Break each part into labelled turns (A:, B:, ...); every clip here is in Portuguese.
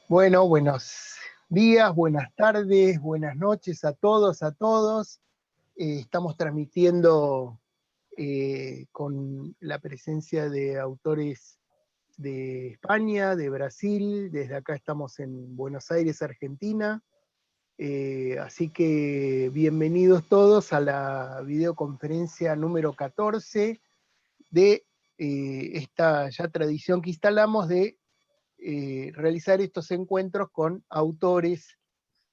A: Bueno, buenos días, buenas tardes, buenas noches a todos, a todos. Estamos transmitiendo con la presencia de autores de España, de Brasil, desde acá estamos en Buenos Aires, Argentina. Así que bienvenidos todos a la videoconferencia número 14 de esta ya tradición que instalamos de realizar estos encuentros con autores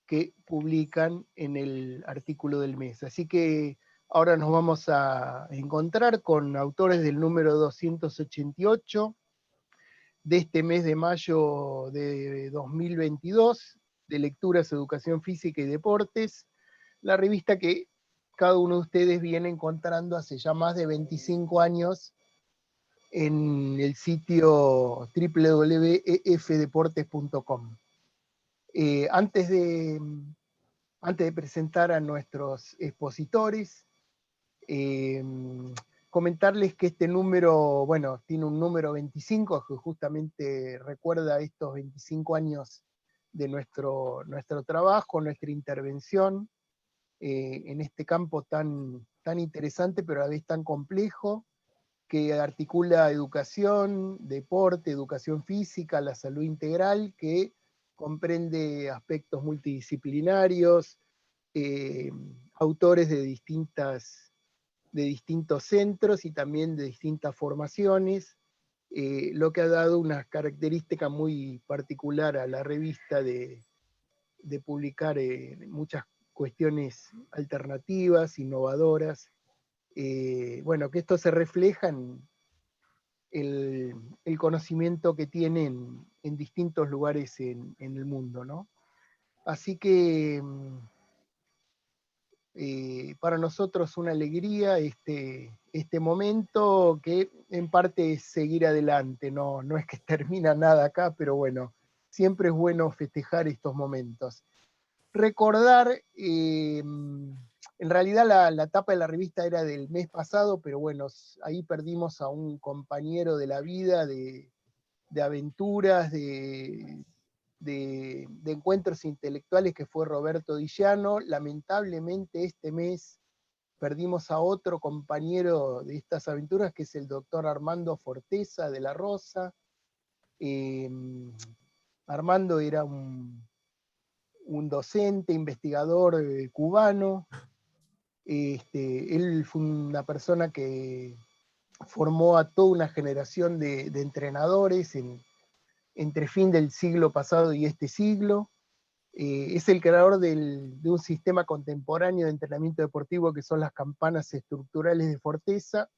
A: que publican en el artículo del mes. Así que ahora nos vamos a encontrar con autores del número 288 de este mes de mayo de 2022, de Lecturas, Educación Física y Deportes, la revista que cada uno de ustedes viene encontrando hace ya más de 25 años en el sitio www.efdeportes.com. Antes de presentar a nuestros expositores, eh, comentarles que este número, bueno, tiene un número 25, que justamente recuerda estos 25 años de nuestro trabajo, nuestra intervención en este campo tan interesante, pero a la vez tan complejo, que articula educación, deporte, educación física, la salud integral, que comprende aspectos multidisciplinarios, eh, autores de distintos centros y también de distintas formaciones, lo que ha dado una característica muy particular a la revista de publicar muchas cuestiones alternativas, innovadoras. Bueno, que esto se refleja en el conocimiento que tienen en distintos lugares en el mundo, ¿no? Así que para nosotros una alegría este momento, que en parte es seguir adelante, no es que termina nada acá, pero bueno, siempre es bueno festejar estos momentos. Recordar, en realidad la tapa de la revista era del mes pasado, pero bueno, ahí perdimos a un compañero de la vida, de aventuras, de encuentros intelectuales, que fue Roberto Di Gianno. Lamentablemente este mes perdimos a otro compañero de estas aventuras, que es el doctor Armando Forteza de la Rosa. Eh, Armando era un docente, investigador cubano. Él fue una persona que formó a toda una generación de entrenadores entre fin del siglo pasado y este siglo. Es el creador de un sistema contemporáneo de entrenamiento deportivo que son las campanas estructurales de Forteza,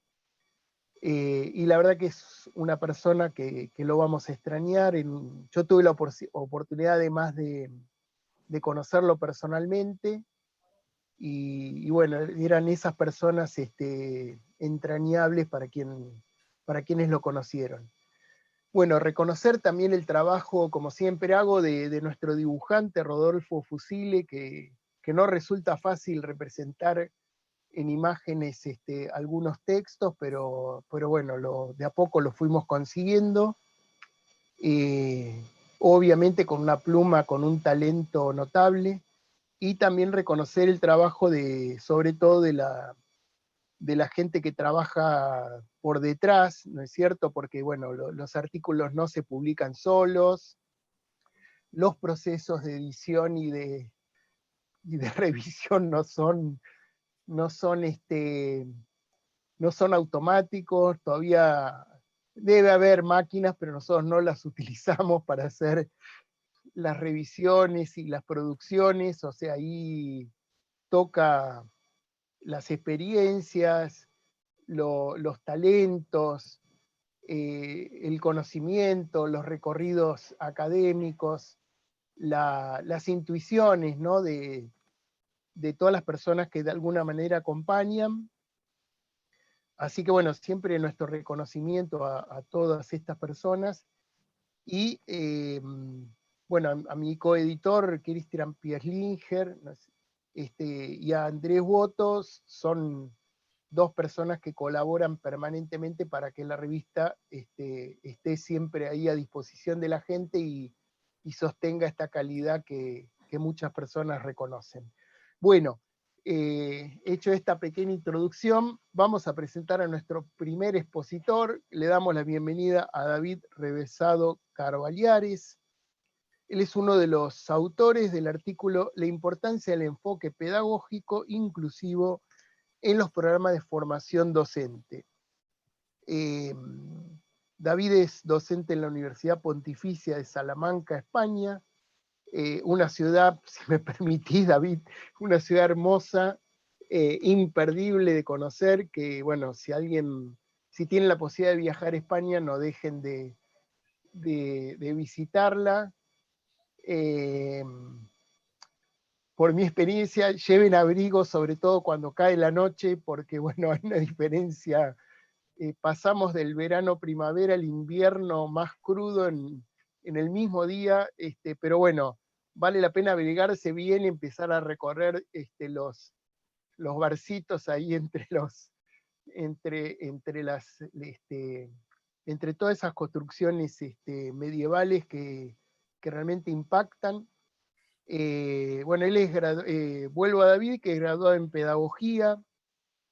A: y la verdad que es una persona que lo vamos a extrañar. Yo tuve la oportunidad además de conocerlo personalmente, y bueno, eran esas personas entrañables para quienes lo conocieron. Bueno, reconocer también el trabajo, como siempre hago, de nuestro dibujante Rodolfo Fusile, que no resulta fácil representar en imágenes algunos textos, pero bueno, de a poco lo fuimos consiguiendo. Eh, Obviamente con una pluma, con un talento notable, y también reconocer el trabajo sobre todo de la gente que trabaja por detrás, ¿no es cierto? Porque, bueno, los artículos no se publican solos, los procesos de edición y de revisión no son, no son automáticos. Todavía debe haber máquinas, pero nosotros no las utilizamos para hacer las revisiones y las producciones. O sea, ahí toca las experiencias, los talentos, el conocimiento, los recorridos académicos, las intuiciones, ¿no? de todas las personas que de alguna manera acompañan. Así que bueno, siempre nuestro reconocimiento a todas estas personas. Y bueno, a mi coeditor, Christian Pierlinger, y a Andrés Wotos, son dos personas que colaboran permanentemente para que la revista esté siempre ahí a disposición de la gente, y sostenga esta calidad que muchas personas reconocen. Bueno, hecho esta pequeña introducción, vamos a presentar a nuestro primer expositor. Le damos la bienvenida a David Revesado Carvalhares. Él es uno de los autores del artículo La importancia del enfoque pedagógico inclusivo en los programas de formación docente. David es docente en la Universidad Pontificia de Salamanca, España, una ciudad, si me permitís, David, una ciudad hermosa, imperdible de conocer, que bueno, si tienen la posibilidad de viajar a España, no dejen de visitarla. Por mi experiencia, lleven abrigo, sobre todo cuando cae la noche, porque bueno, hay una diferencia. Pasamos del verano primavera al invierno más crudo en el mismo día, pero bueno, vale la pena abrigarse bien y empezar a recorrer los barcitos ahí entre todas esas construcciones medievales que realmente impactan. Bueno, él vuelvo a David, que es graduado en Pedagogía,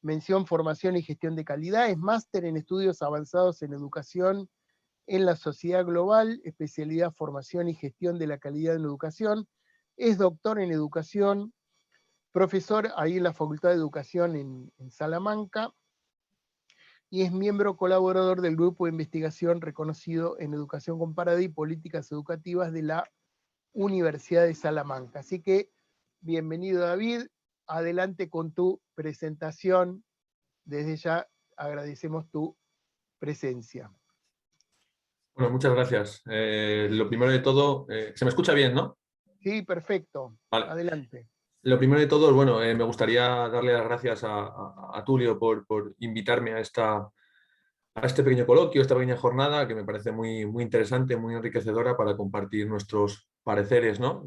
A: mención Formación y Gestión de Calidad, es máster en Estudios Avanzados en Educación en la Sociedad Global, especialidad Formación y Gestión de la Calidad en Educación, es doctor en Educación, profesor ahí en la Facultad de Educación en Salamanca, y es miembro colaborador del grupo de investigación reconocido en Educación Comparada y Políticas Educativas de la Universidad de Salamanca. Así que, bienvenido David, adelante con tu presentación. Desde ya agradecemos tu presencia.
B: Bueno, muchas gracias. Lo primero de todo, ¿se me escucha bien, no?
A: Sí, perfecto.
B: Vale.
A: Adelante.
B: Lo primero de todo, bueno, me gustaría darle las gracias a Tulio por invitarme a este pequeño coloquio, esta pequeña jornada, que me parece muy, muy interesante, muy enriquecedora para compartir nuestros pareceres, ¿no?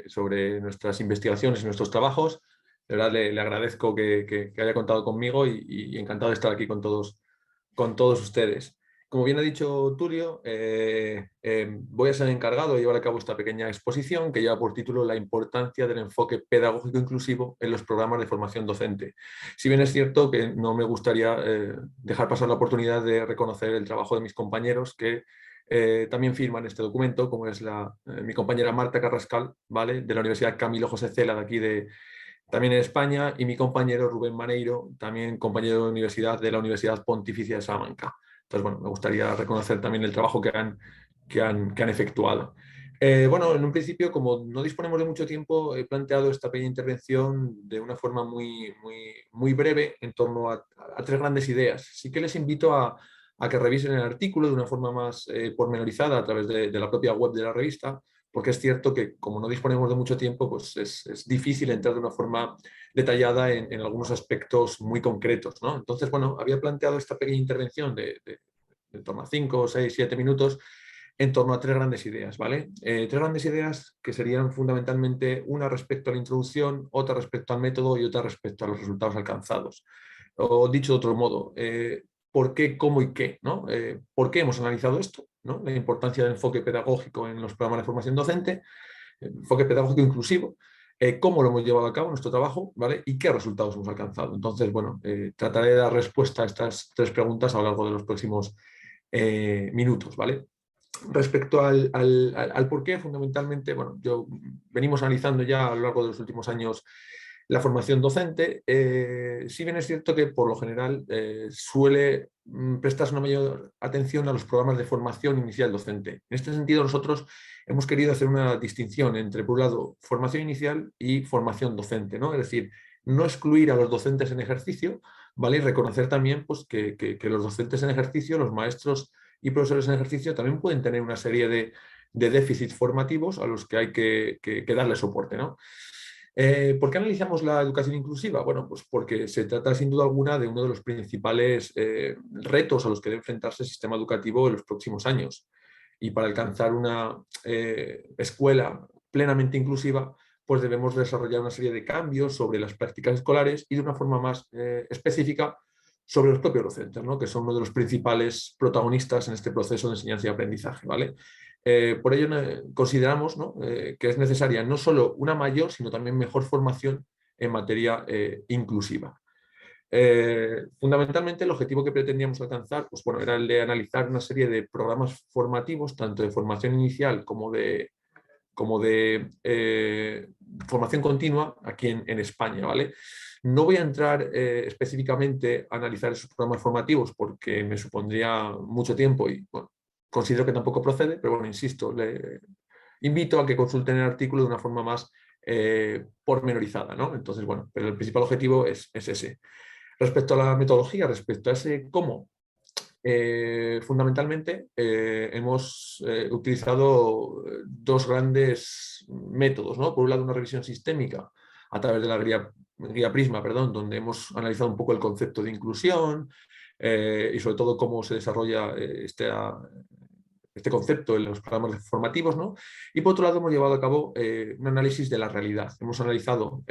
B: sobre nuestras investigaciones y nuestros trabajos. De verdad, le agradezco que haya contado conmigo y encantado de estar aquí con todos ustedes. Como bien ha dicho Tulio, voy a ser encargado de llevar a cabo esta pequeña exposición que lleva por título La importancia del enfoque pedagógico inclusivo en los programas de formación docente. Si bien es cierto que no me gustaría dejar pasar la oportunidad de reconocer el trabajo de mis compañeros que también firman este documento, como es mi compañera Marta Carrascal, ¿vale?, de la Universidad Camilo José Cela, de aquí también en España, y mi compañero Rubén Maneiro, también compañero de universidad de la Universidad Pontificia de Salamanca. Entonces, bueno, me gustaría reconocer también el trabajo que han efectuado. Bueno, en un principio, como no disponemos de mucho tiempo, he planteado esta pequeña intervención de una forma muy, muy, muy breve en torno a tres grandes ideas. Sí que les invito a que revisen el artículo de una forma más pormenorizada a través de la propia web de la revista, porque es cierto que como no disponemos de mucho tiempo, pues es difícil entrar de una forma detallada en algunos aspectos muy concretos, ¿no? Entonces, bueno, había planteado esta pequeña intervención de torno a 5, 6, 7 minutos en torno a tres grandes ideas, ¿vale? Tres grandes ideas que serían fundamentalmente una respecto a la introducción, otra respecto al método y otra respecto a los resultados alcanzados. O dicho de otro modo, ¿por qué, cómo y qué? ¿No? ¿Por qué hemos analizado esto? ¿No? La importancia del enfoque pedagógico en los programas de formación docente, enfoque pedagógico inclusivo, cómo lo hemos llevado a cabo nuestro trabajo, ¿vale? Y qué resultados hemos alcanzado. Entonces, bueno, trataré de dar respuesta a estas tres preguntas a lo largo de los próximos minutos, ¿vale? Respecto al por qué, fundamentalmente, bueno, venimos analizando ya a lo largo de los últimos años la formación docente. Si bien es cierto que por lo general suele prestarse una mayor atención a los programas de formación inicial docente. En este sentido, nosotros hemos querido hacer una distinción entre, por un lado, formación inicial y formación docente, ¿no? Es decir, no excluir a los docentes en ejercicio, ¿vale? Y reconocer también, pues, que los docentes en ejercicio, los maestros y profesores en ejercicio, también pueden tener una serie de déficits formativos a los que hay que darle soporte, ¿no? ¿Por qué analizamos la educación inclusiva? Bueno, pues porque se trata sin duda alguna de uno de los principales retos a los que debe enfrentarse el sistema educativo en los próximos años. Y para alcanzar una escuela plenamente inclusiva, pues debemos desarrollar una serie de cambios sobre las prácticas escolares y de una forma más específica sobre los propios docentes, ¿no?, que son uno de los principales protagonistas en este proceso de enseñanza y aprendizaje, ¿vale? Por ello consideramos, ¿no? Que es necesaria no solo una mayor, sino también mejor formación en materia inclusiva. Fundamentalmente el objetivo que pretendíamos alcanzar pues, bueno, era el de analizar una serie de programas formativos, tanto de formación inicial como de formación continua aquí en España, ¿vale? No voy a entrar específicamente a analizar esos programas formativos porque me supondría mucho tiempo y bueno, considero que tampoco procede, pero bueno, insisto, le invito a que consulten el artículo de una forma más pormenorizada, ¿no? Entonces, bueno, pero el principal objetivo es ese. Respecto a la metodología, respecto a ese cómo, fundamentalmente hemos utilizado dos grandes métodos, ¿no? Por un lado, una revisión sistémica a través de la guía Prisma, perdón, donde hemos analizado un poco el concepto de inclusión y sobre todo cómo se desarrolla este concepto en los programas formativos, ¿no? Y por otro lado hemos llevado a cabo un análisis de la realidad. Hemos analizado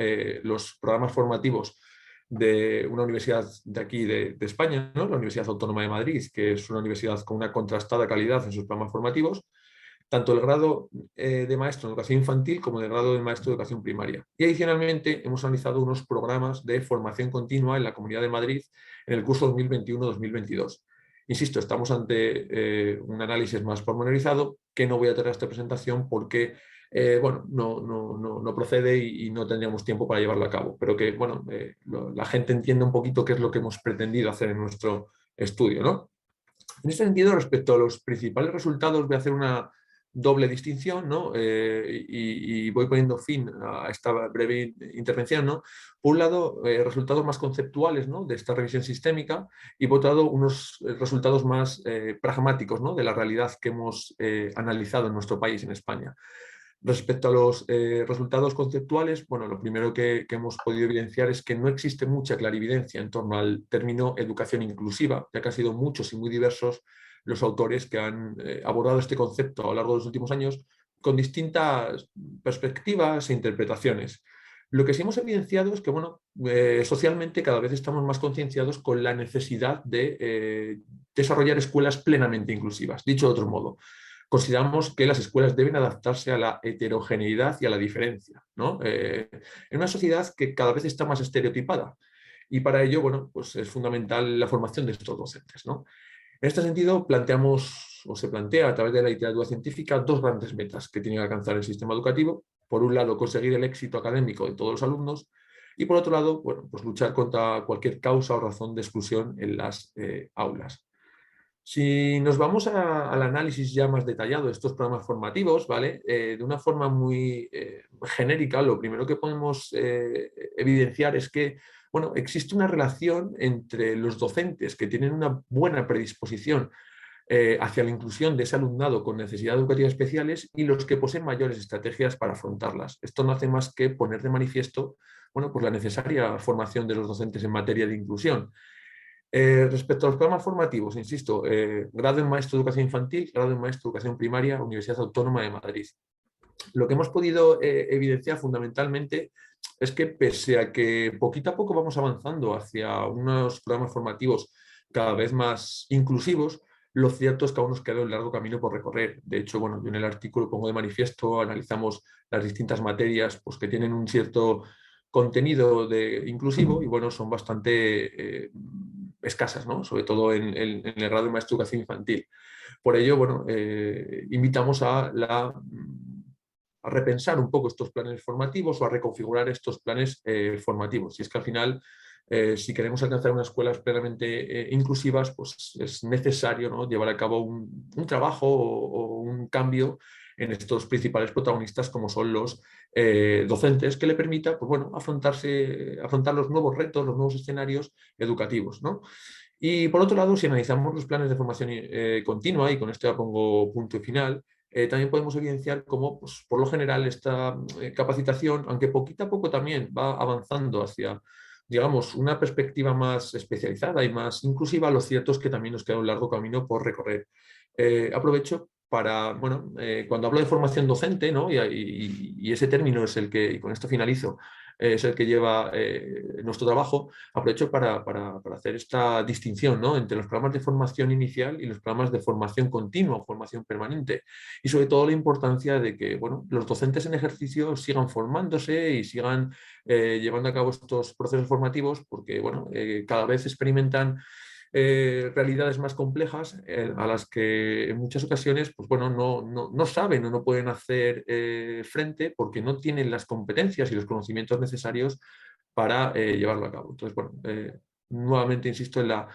B: los programas formativos de una universidad de aquí de España, ¿no? La Universidad Autónoma de Madrid, que es una universidad con una contrastada calidad en sus programas formativos, tanto el grado de maestro en educación infantil como el grado de maestro de educación primaria. Y adicionalmente hemos analizado unos programas de formación continua en la Comunidad de Madrid en el curso 2021-2022. Insisto, estamos ante un análisis más pormenorizado que no voy a tener esta presentación porque bueno, no procede y no tendríamos tiempo para llevarlo a cabo, pero que bueno, la gente entienda un poquito qué es lo que hemos pretendido hacer en nuestro estudio, ¿no? En este sentido, respecto a los principales resultados, voy a hacer una doble distinción, ¿no? Y voy poniendo fin a esta breve intervención, ¿no? Por un lado, resultados más conceptuales, ¿no? De esta revisión sistémica y por otro lado, unos resultados más pragmáticos, ¿no? De la realidad que hemos analizado en nuestro país, en España. Respecto a los resultados conceptuales, bueno, lo primero que hemos podido evidenciar es que no existe mucha clarividencia en torno al término educación inclusiva, ya que han sido muchos y muy diversos los autores que han abordado este concepto a lo largo de los últimos años con distintas perspectivas e interpretaciones. Lo que sí hemos evidenciado es que, bueno, socialmente cada vez estamos más concienciados con la necesidad de desarrollar escuelas plenamente inclusivas. Dicho de otro modo, consideramos que las escuelas deben adaptarse a la heterogeneidad y a la diferencia, ¿no? En una sociedad que cada vez está más estereotipada. Y para ello, bueno, pues es fundamental la formación de estos docentes, ¿no? En este sentido, planteamos o se plantea a través de la literatura científica dos grandes metas que tiene que alcanzar el sistema educativo. Por un lado, conseguir el éxito académico de todos los alumnos y por otro lado, bueno, pues luchar contra cualquier causa o razón de exclusión en las aulas. Si nos vamos al análisis ya más detallado de estos programas formativos, ¿vale? De una forma muy genérica, lo primero que podemos evidenciar es que bueno, existe una relación entre los docentes que tienen una buena predisposición hacia la inclusión de ese alumnado con necesidades educativas especiales y los que poseen mayores estrategias para afrontarlas. Esto no hace más que poner de manifiesto bueno, pues la necesaria formación de los docentes en materia de inclusión. Respecto a los programas formativos, insisto, grado en maestro de educación infantil, grado en maestro de educación primaria, Universidad Autónoma de Madrid. Lo que hemos podido evidenciar fundamentalmente es que pese a que poquito a poco vamos avanzando hacia unos programas formativos cada vez más inclusivos, lo cierto es que aún nos queda un largo camino por recorrer. De hecho, bueno, yo en el artículo pongo de manifiesto, analizamos las distintas materias pues, que tienen un cierto contenido inclusivo y bueno, son bastante escasas, ¿no? Sobre todo en el grado de maestro de educación infantil. Por ello, bueno, invitamos a repensar un poco estos planes formativos o a reconfigurar estos planes formativos. Y es que al final, si queremos alcanzar unas escuelas plenamente inclusivas, pues es necesario, ¿no? Llevar a cabo un trabajo o un cambio en estos principales protagonistas como son los docentes que le permita pues bueno, afrontar los nuevos retos, los nuevos escenarios educativos, ¿no? Y por otro lado, si analizamos los planes de formación continua, y con esto ya pongo punto y final, también podemos evidenciar cómo, pues, por lo general, esta capacitación, aunque poquito a poco también va avanzando hacia, digamos, una perspectiva más especializada y más inclusiva, lo cierto es que también nos queda un largo camino por recorrer. Aprovecho para, bueno, cuando hablo de formación docente, ¿no? Y ese término es el que, y con esto finalizo, es el que lleva nuestro trabajo, aprovecho para hacer esta distinción, ¿no?, entre los programas de formación inicial y los programas de formación continua o formación permanente. Y sobre todo la importancia de que, bueno, los docentes en ejercicio sigan formándose y sigan llevando a cabo estos procesos formativos, porque, bueno, cada vez experimentan realidades más complejas a las que en muchas ocasiones, pues bueno, no saben o no pueden hacer frente porque no tienen las competencias y los conocimientos necesarios para llevarlo a cabo. Entonces, bueno, nuevamente insisto en la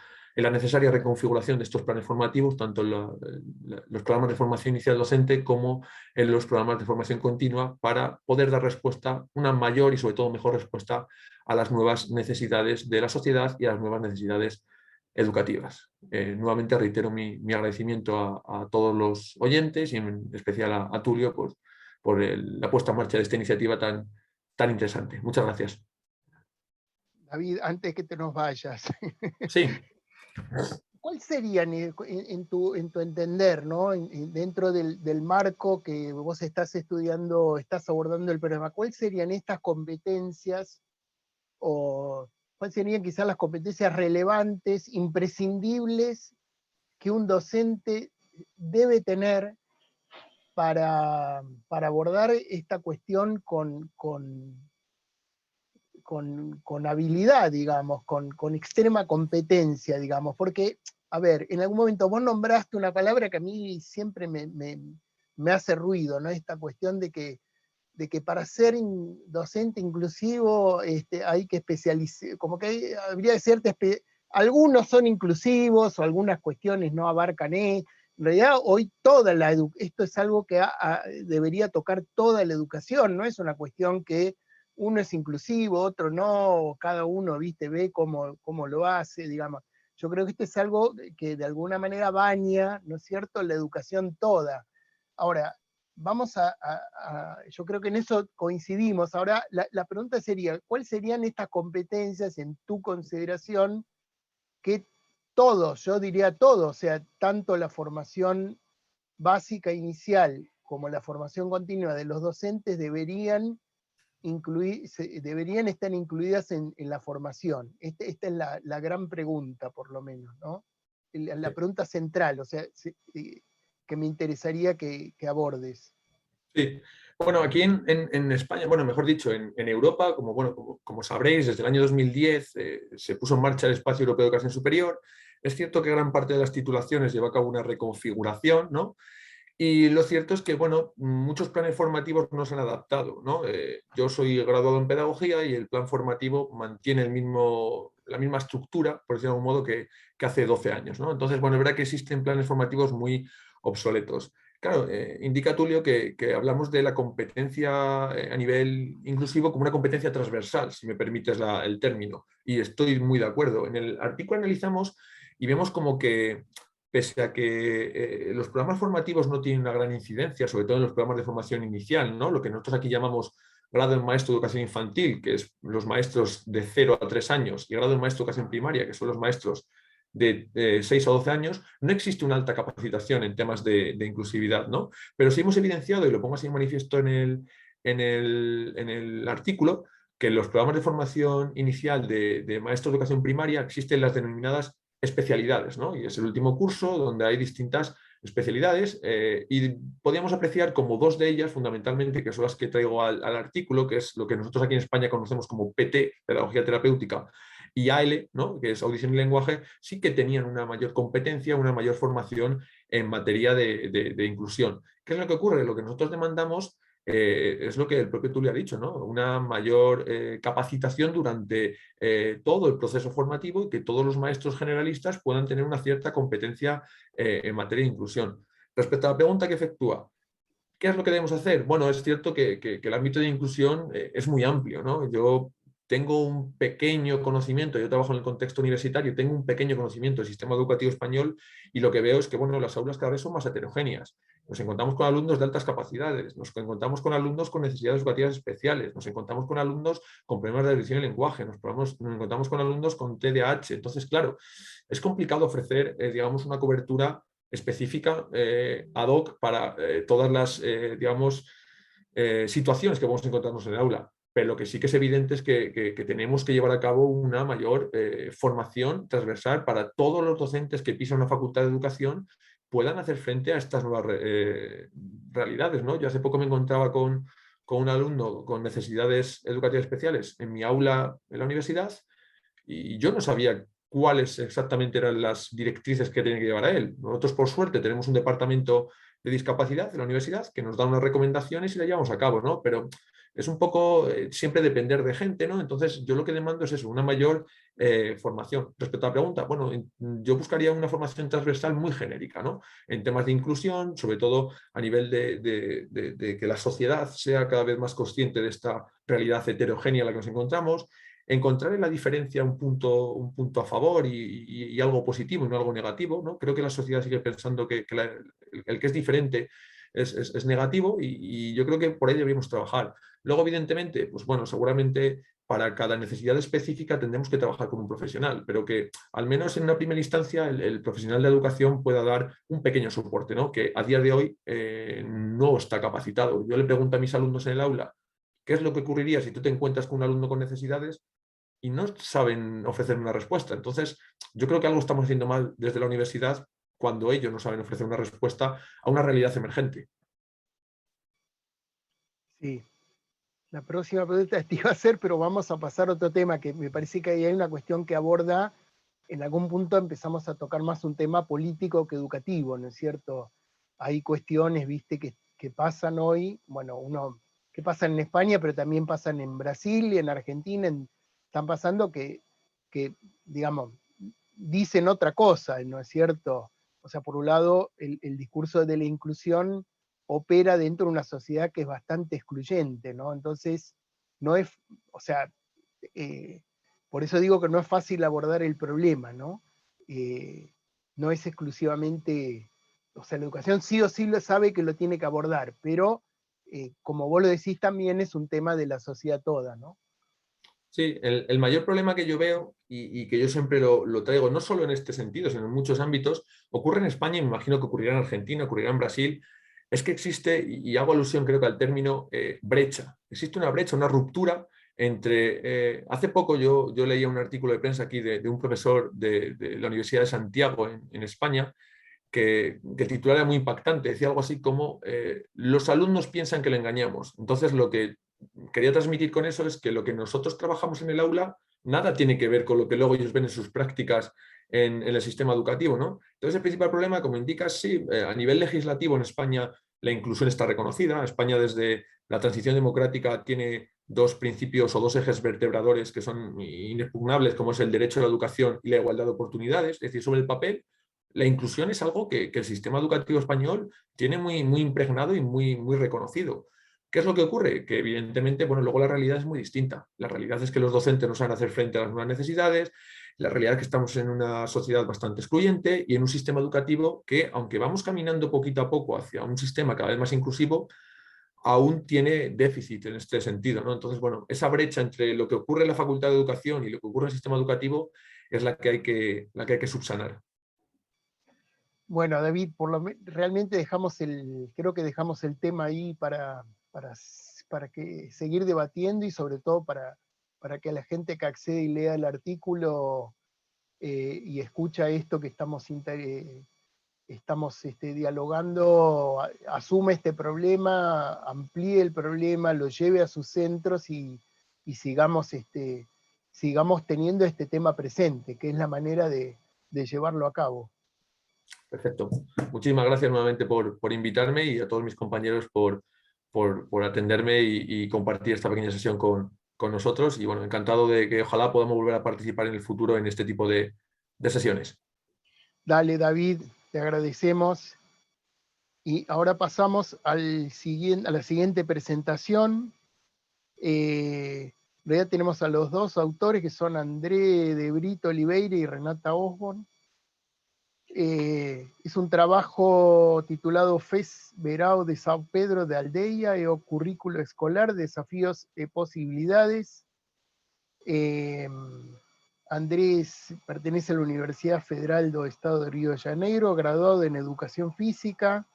B: necesaria reconfiguración de estos planes formativos, tanto en los programas de formación inicial docente como en los programas de formación continua, para poder dar respuesta, una mayor y sobre todo mejor respuesta a las nuevas necesidades de la sociedad y a las nuevas necesidades educativas. Nuevamente reitero mi agradecimiento a todos los oyentes y en especial a Tulio por la puesta en marcha de esta iniciativa tan interesante. Muchas gracias.
A: David, antes que te nos vayas,
B: Sí.
A: ¿cuál sería en tu entender, ¿no? Dentro del marco que vos estás estudiando, estás abordando el problema, ¿cuáles serían estas competencias o cuáles serían quizás las competencias relevantes, imprescindibles que un docente debe tener para abordar esta cuestión con habilidad, digamos, con extrema competencia, digamos? Porque, a ver, en algún momento vos nombraste una palabra que a mí siempre me hace ruido, ¿no? Esta cuestión de que para ser docente inclusivo hay que especializar, como que habría de cierta algunos son inclusivos o algunas cuestiones no abarcan. En realidad hoy esto es algo que debería tocar toda la educación, no es una cuestión que uno es inclusivo, otro no, cada uno, viste, ve cómo lo hace, digamos. Yo creo que esto es algo que de alguna manera baña, ¿no es cierto?, la educación toda. Ahora, yo creo que en eso coincidimos. Ahora, la pregunta sería, ¿cuáles serían estas competencias en tu consideración que todos, yo diría todos, o sea, tanto la formación básica inicial como la formación continua de los docentes deberían estar incluidas en la formación? Esta es la gran pregunta, por lo menos, ¿no? La pregunta central, o sea, que me interesaría que abordes.
B: Sí. Bueno, aquí en España, bueno, mejor dicho, en Europa, como sabréis, desde el año 2010 se puso en marcha el Espacio Europeo de Educación Superior. Es cierto que gran parte de las titulaciones lleva a cabo una reconfiguración, ¿no? Y lo cierto es que, bueno, muchos planes formativos no se han adaptado, ¿no? Yo soy graduado en pedagogía y el plan formativo mantiene la misma estructura, por decirlo de algún modo, que hace 12 años, ¿no? Entonces, bueno, es verdad que existen planes formativos muy obsoletos. Claro, indica Tulio que hablamos de la competencia a nivel inclusivo como una competencia transversal, si me permites el término, y estoy muy de acuerdo. En el artículo analizamos y vemos como que pese a que los programas formativos no tienen una gran incidencia, sobre todo en los programas de formación inicial, ¿no? Lo que nosotros aquí llamamos grado en maestro de educación infantil, que es los maestros de 0 a 3 años, y grado en maestro de educación primaria, que son los maestros de 6 a 12 años, no existe una alta capacitación en temas de inclusividad, ¿no? Pero sí hemos evidenciado, y lo pongo así en manifiesto en el artículo, que en los programas de formación inicial de maestros de educación primaria existen las denominadas especialidades, ¿no? Y es el último curso donde hay distintas especialidades y podríamos apreciar como dos de ellas fundamentalmente, que son las que traigo al artículo, que es lo que nosotros aquí en España conocemos como PT, Pedagogía Terapéutica, y AL, ¿no?, que es Audición y Lenguaje, sí que tenían una mayor competencia, una mayor formación en materia de inclusión. ¿Qué es lo que ocurre? Lo que nosotros demandamos es lo que el propio Tulio ha dicho, ¿no? Una mayor capacitación durante todo el proceso formativo y que todos los maestros generalistas puedan tener una cierta competencia en materia de inclusión. Respecto a la pregunta que efectúa, ¿qué es lo que debemos hacer? Bueno, es cierto que el ámbito de inclusión es muy amplio, ¿no? Yo tengo un pequeño conocimiento, yo trabajo en el contexto universitario, tengo un pequeño conocimiento del sistema educativo español y lo que veo es que, bueno, las aulas cada vez son más heterogéneas. Nos encontramos con alumnos de altas capacidades, nos encontramos con alumnos con necesidades educativas especiales, nos encontramos con alumnos con problemas de audición y lenguaje, nos encontramos con alumnos con TDAH. Entonces, claro, es complicado ofrecer, digamos, una cobertura específica ad hoc para todas las, digamos, situaciones que vamos a encontrarnos en el aula. pero lo que sí que es evidente es que tenemos que llevar a cabo una mayor formación transversal para todos los docentes que pisan una facultad de educación puedan hacer frente a estas nuevas realidades, ¿no? Yo hace poco me encontraba con un alumno con necesidades educativas especiales en mi aula en la universidad y yo no sabía cuáles exactamente eran las directrices que tenía que llevar a él. Nosotros, por suerte, tenemos un departamento de discapacidad en la universidad que nos da unas recomendaciones y las llevamos a cabo, ¿no? Pero es un poco siempre depender de gente, ¿no? Entonces, yo lo que demando es eso, una mayor formación. Respecto a la pregunta, bueno, yo buscaría una formación transversal muy genérica, ¿no? En temas de inclusión, sobre todo a nivel de que la sociedad sea cada vez más consciente de esta realidad heterogénea en la que nos encontramos, encontrar en la diferencia un punto a favor y algo positivo y no algo negativo, ¿no? Creo que la sociedad sigue pensando que el que es diferente es negativo y yo creo que por ahí deberíamos trabajar. Luego, evidentemente, pues bueno, seguramente para cada necesidad específica tendremos que trabajar con un profesional, pero que al menos en una primera instancia el profesional de educación pueda dar un pequeño soporte, ¿no? Que a día de hoy no está capacitado. Yo le pregunto a mis alumnos en el aula, ¿qué es lo que ocurriría si tú te encuentras con un alumno con necesidades? Y no saben ofrecer una respuesta. Entonces, yo creo que algo estamos haciendo mal desde la universidad cuando ellos no saben ofrecer una respuesta a una realidad emergente.
A: Sí. La próxima pregunta te iba a hacer, pero vamos a pasar a otro tema que me parece que ahí hay una cuestión que aborda, en algún punto empezamos a tocar más un tema político que educativo, ¿no es cierto? Hay cuestiones, viste, que pasan hoy, bueno, que pasan en España, pero también pasan en Brasil y en Argentina, están pasando que, digamos, dicen otra cosa, ¿no es cierto? O sea, por un lado, el discurso de la inclusión opera dentro de una sociedad que es bastante excluyente, ¿no? Entonces, no es, o sea, eh, por eso digo que no es fácil abordar el problema, ¿no? No es exclusivamente, o sea, la educación sí o sí lo sabe que lo tiene que abordar, pero como vos lo decís, también es un tema de la sociedad toda, ¿no?
B: Sí, el mayor problema que yo veo y que yo siempre lo traigo, no solo en este sentido, sino en muchos ámbitos, ocurre en España y me imagino que ocurrirá en Argentina, ocurrirá en Brasil, es que existe, y hago alusión creo que al término brecha, existe una brecha, una ruptura entre... hace poco yo leía un artículo de prensa aquí de un profesor de la Universidad de Santiago en España, que el titular era muy impactante, decía algo así como los alumnos piensan que le engañamos. Entonces lo que quería transmitir con eso es que lo que nosotros trabajamos en el aula nada tiene que ver con lo que luego ellos ven en sus prácticas en el sistema educativo, ¿no? Entonces el principal problema, como indicas, sí, a nivel legislativo en España la inclusión está reconocida. España desde la transición democrática tiene dos principios o dos ejes vertebradores que son inexpugnables, como es el derecho a la educación y la igualdad de oportunidades. Es decir, sobre el papel, la inclusión es algo que el sistema educativo español tiene muy impregnado y muy reconocido. ¿Qué es lo que ocurre? Que evidentemente, bueno, luego la realidad es muy distinta. La realidad es que los docentes no saben hacer frente a las nuevas necesidades, la realidad es que estamos en una sociedad bastante excluyente y en un sistema educativo que, aunque vamos caminando poquito a poco hacia un sistema cada vez más inclusivo, aún tiene déficit en este sentido, ¿no? Entonces, bueno, esa brecha entre lo que ocurre en la Facultad de Educación y lo que ocurre en el sistema educativo es la que hay que subsanar.
A: Bueno, David, realmente creo que dejamos el tema ahí para, para que seguir debatiendo y sobre todo para que la gente que accede y lea el artículo y escucha esto que estamos dialogando, asume este problema, amplíe el problema, lo lleve a sus centros y sigamos teniendo este tema presente, que es la manera de llevarlo a cabo.
B: Perfecto. Muchísimas gracias nuevamente por invitarme y a todos mis compañeros por atenderme y compartir esta pequeña sesión con nosotros. Y bueno, encantado de que ojalá podamos volver a participar en el futuro en este tipo de sesiones.
A: Dale, David, te agradecemos. Y ahora pasamos a la siguiente presentación. Ya tenemos a los dos autores que son André de Brito Oliveira y Renata Osborne. Es un trabajo titulado Fez Verao de São Pedro de Aldeia e o currículo escolar, desafíos y posibilidades. Andrés pertenece a la Universidad Federal do Estado de Río de Janeiro, graduado en Educación Física,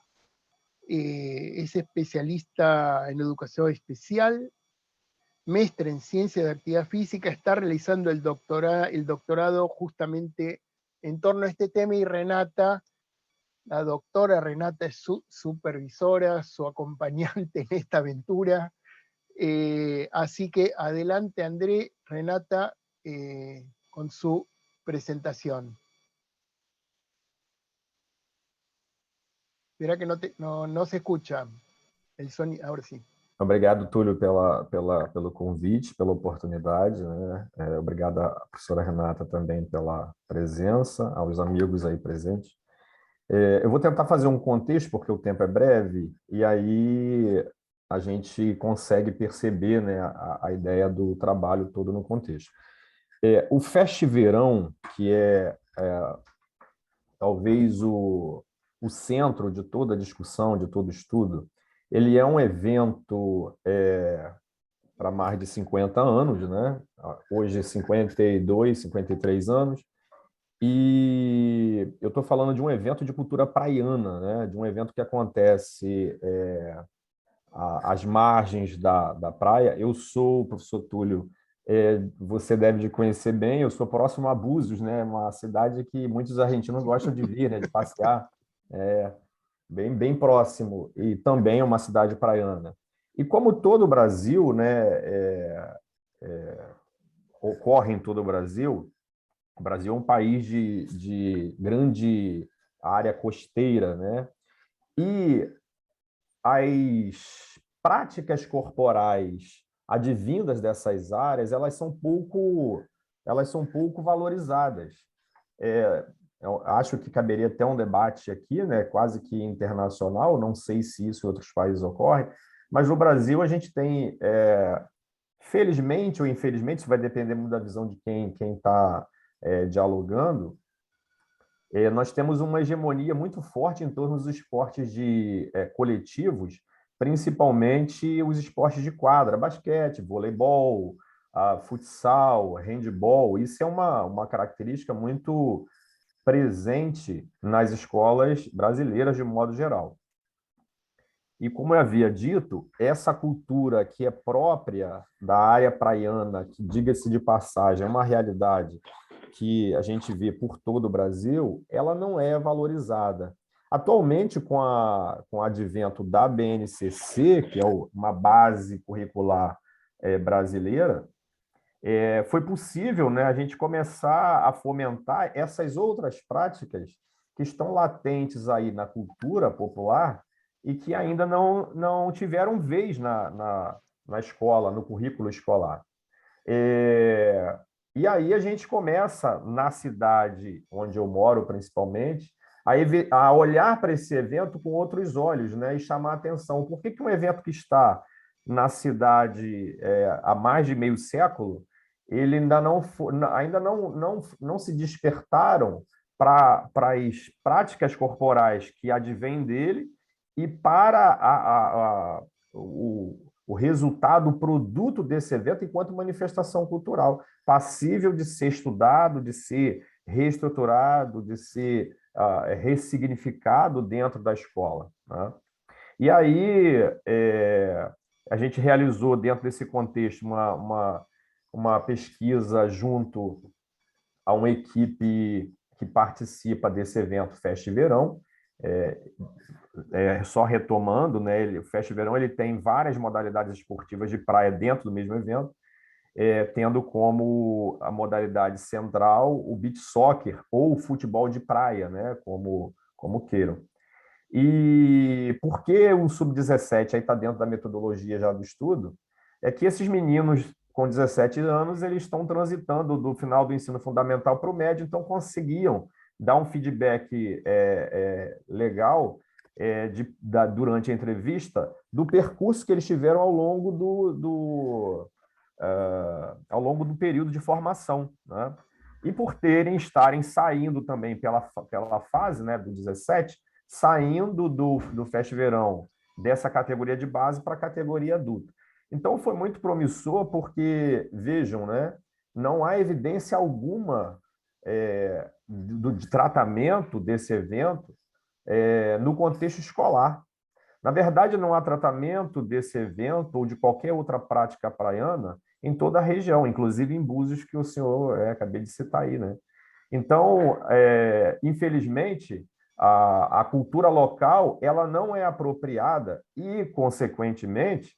A: es especialista en educación especial, mestre en Ciencias de Actividad Física, está realizando el doctorado justamente en torno a este tema, y Renata, la doctora Renata, es su supervisora, su acompañante en esta aventura. Así que adelante, André, Renata, con su presentación. Espera que no se escucha el sonido, ahora sí.
C: Obrigado, Túlio, pelo convite, pela oportunidade, né? Obrigado à professora Renata também pela presença, aos amigos aí presentes. Eu vou tentar fazer um contexto, porque o tempo é breve, e aí a gente consegue perceber, né, a ideia do trabalho todo no contexto. O Festiverão, que é talvez o centro de toda a discussão, de todo estudo, ele é um evento para mais de 50 anos, né? Hoje 52, 53 anos, e eu estou falando de um evento de cultura praiana, né? De um evento que acontece às margens da praia. Eu sou o professor Túlio, você deve de conhecer bem, eu sou próximo a Búzios, né? Uma cidade que muitos argentinos gostam de vir, né? De passear, bem próximo, e também é uma cidade praiana. E como todo o Brasil, né, ocorre em todo o Brasil é um país de grande área costeira, né? E as práticas corporais advindas dessas áreas, elas são pouco valorizadas. Eu acho que caberia até um debate aqui, né, quase que internacional, não sei se isso em outros países ocorre, mas no Brasil a gente tem, felizmente ou infelizmente, isso vai depender muito da visão de quem está dialogando, nós temos uma hegemonia muito forte em torno dos esportes coletivos, principalmente os esportes de quadra, basquete, voleibol, futsal, handebol. Isso é uma característica muito presente nas escolas brasileiras de modo geral. E como eu havia dito, essa cultura que é própria da área praiana, que, diga-se de passagem, é uma realidade que a gente vê por todo o Brasil, ela não é valorizada. Atualmente, com o advento da BNCC, que é uma base curricular brasileira, foi possível, né, a gente começar a fomentar essas outras práticas que estão latentes aí na cultura popular e que ainda não tiveram vez na escola, no currículo escolar. E aí a gente começa, na cidade onde eu moro, principalmente, a olhar para esse evento com outros olhos, né, e chamar a atenção. Por que um evento que está na cidade há mais de meio século, ele ainda não se despertaram para as práticas corporais que advêm dele e para o resultado, o produto desse evento enquanto manifestação cultural, passível de ser estudado, de ser reestruturado, de ser ressignificado dentro da escola, né? E aí a gente realizou, dentro desse contexto, uma pesquisa junto a uma equipe que participa desse evento Festiverão. Só retomando, né, o Festiverão ele tem várias modalidades esportivas de praia dentro do mesmo evento, tendo como a modalidade central o beach soccer ou o futebol de praia, né, como queiram. E por que o sub-17 aí está dentro da metodologia já do estudo? É que esses meninos com 17 anos eles estão transitando do final do ensino fundamental para o médio, então conseguiam dar um feedback legal durante a entrevista do percurso que eles tiveram ao longo do período de formação, né? E por estarem saindo também pela fase, né, do 17, saindo do Festiverão dessa categoria de base para a categoria adulta. Então foi muito promissor porque, vejam, né, não há evidência alguma de tratamento desse evento no contexto escolar. Na verdade, não há tratamento desse evento ou de qualquer outra prática praiana em toda a região, inclusive em Búzios, que o senhor acabei de citar aí, né? Então, infelizmente, a cultura local ela não é apropriada e, consequentemente,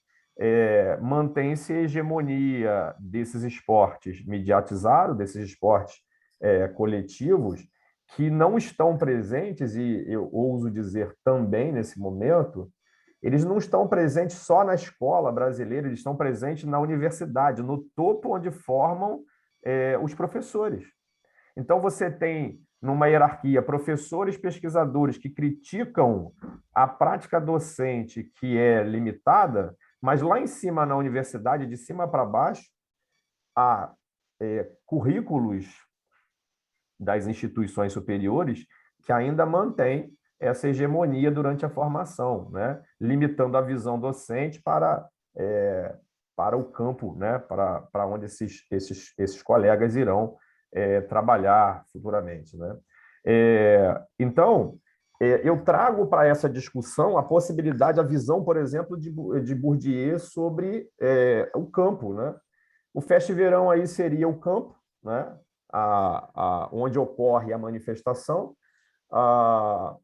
C: mantém-se a hegemonia desses esportes mediatizados, desses esportes coletivos, que não estão presentes, e eu ouso dizer também nesse momento, eles não estão presentes só na escola brasileira, eles estão presentes na universidade, no topo onde formam os professores. Então, você tem, numa hierarquia, professores, pesquisadores que criticam a prática docente que é limitada, mas lá em cima, na universidade, de cima para baixo, há currículos das instituições superiores que ainda mantêm essa hegemonia durante a formação, né? Limitando a visão docente para o campo, né? Para onde esses colegas irão trabalhar futuramente, né? Então, eu trago para essa discussão a possibilidade, a visão, por exemplo, de Bourdieu sobre o campo, né? O Fest Verão aí seria o campo, né? Onde ocorre a manifestação, a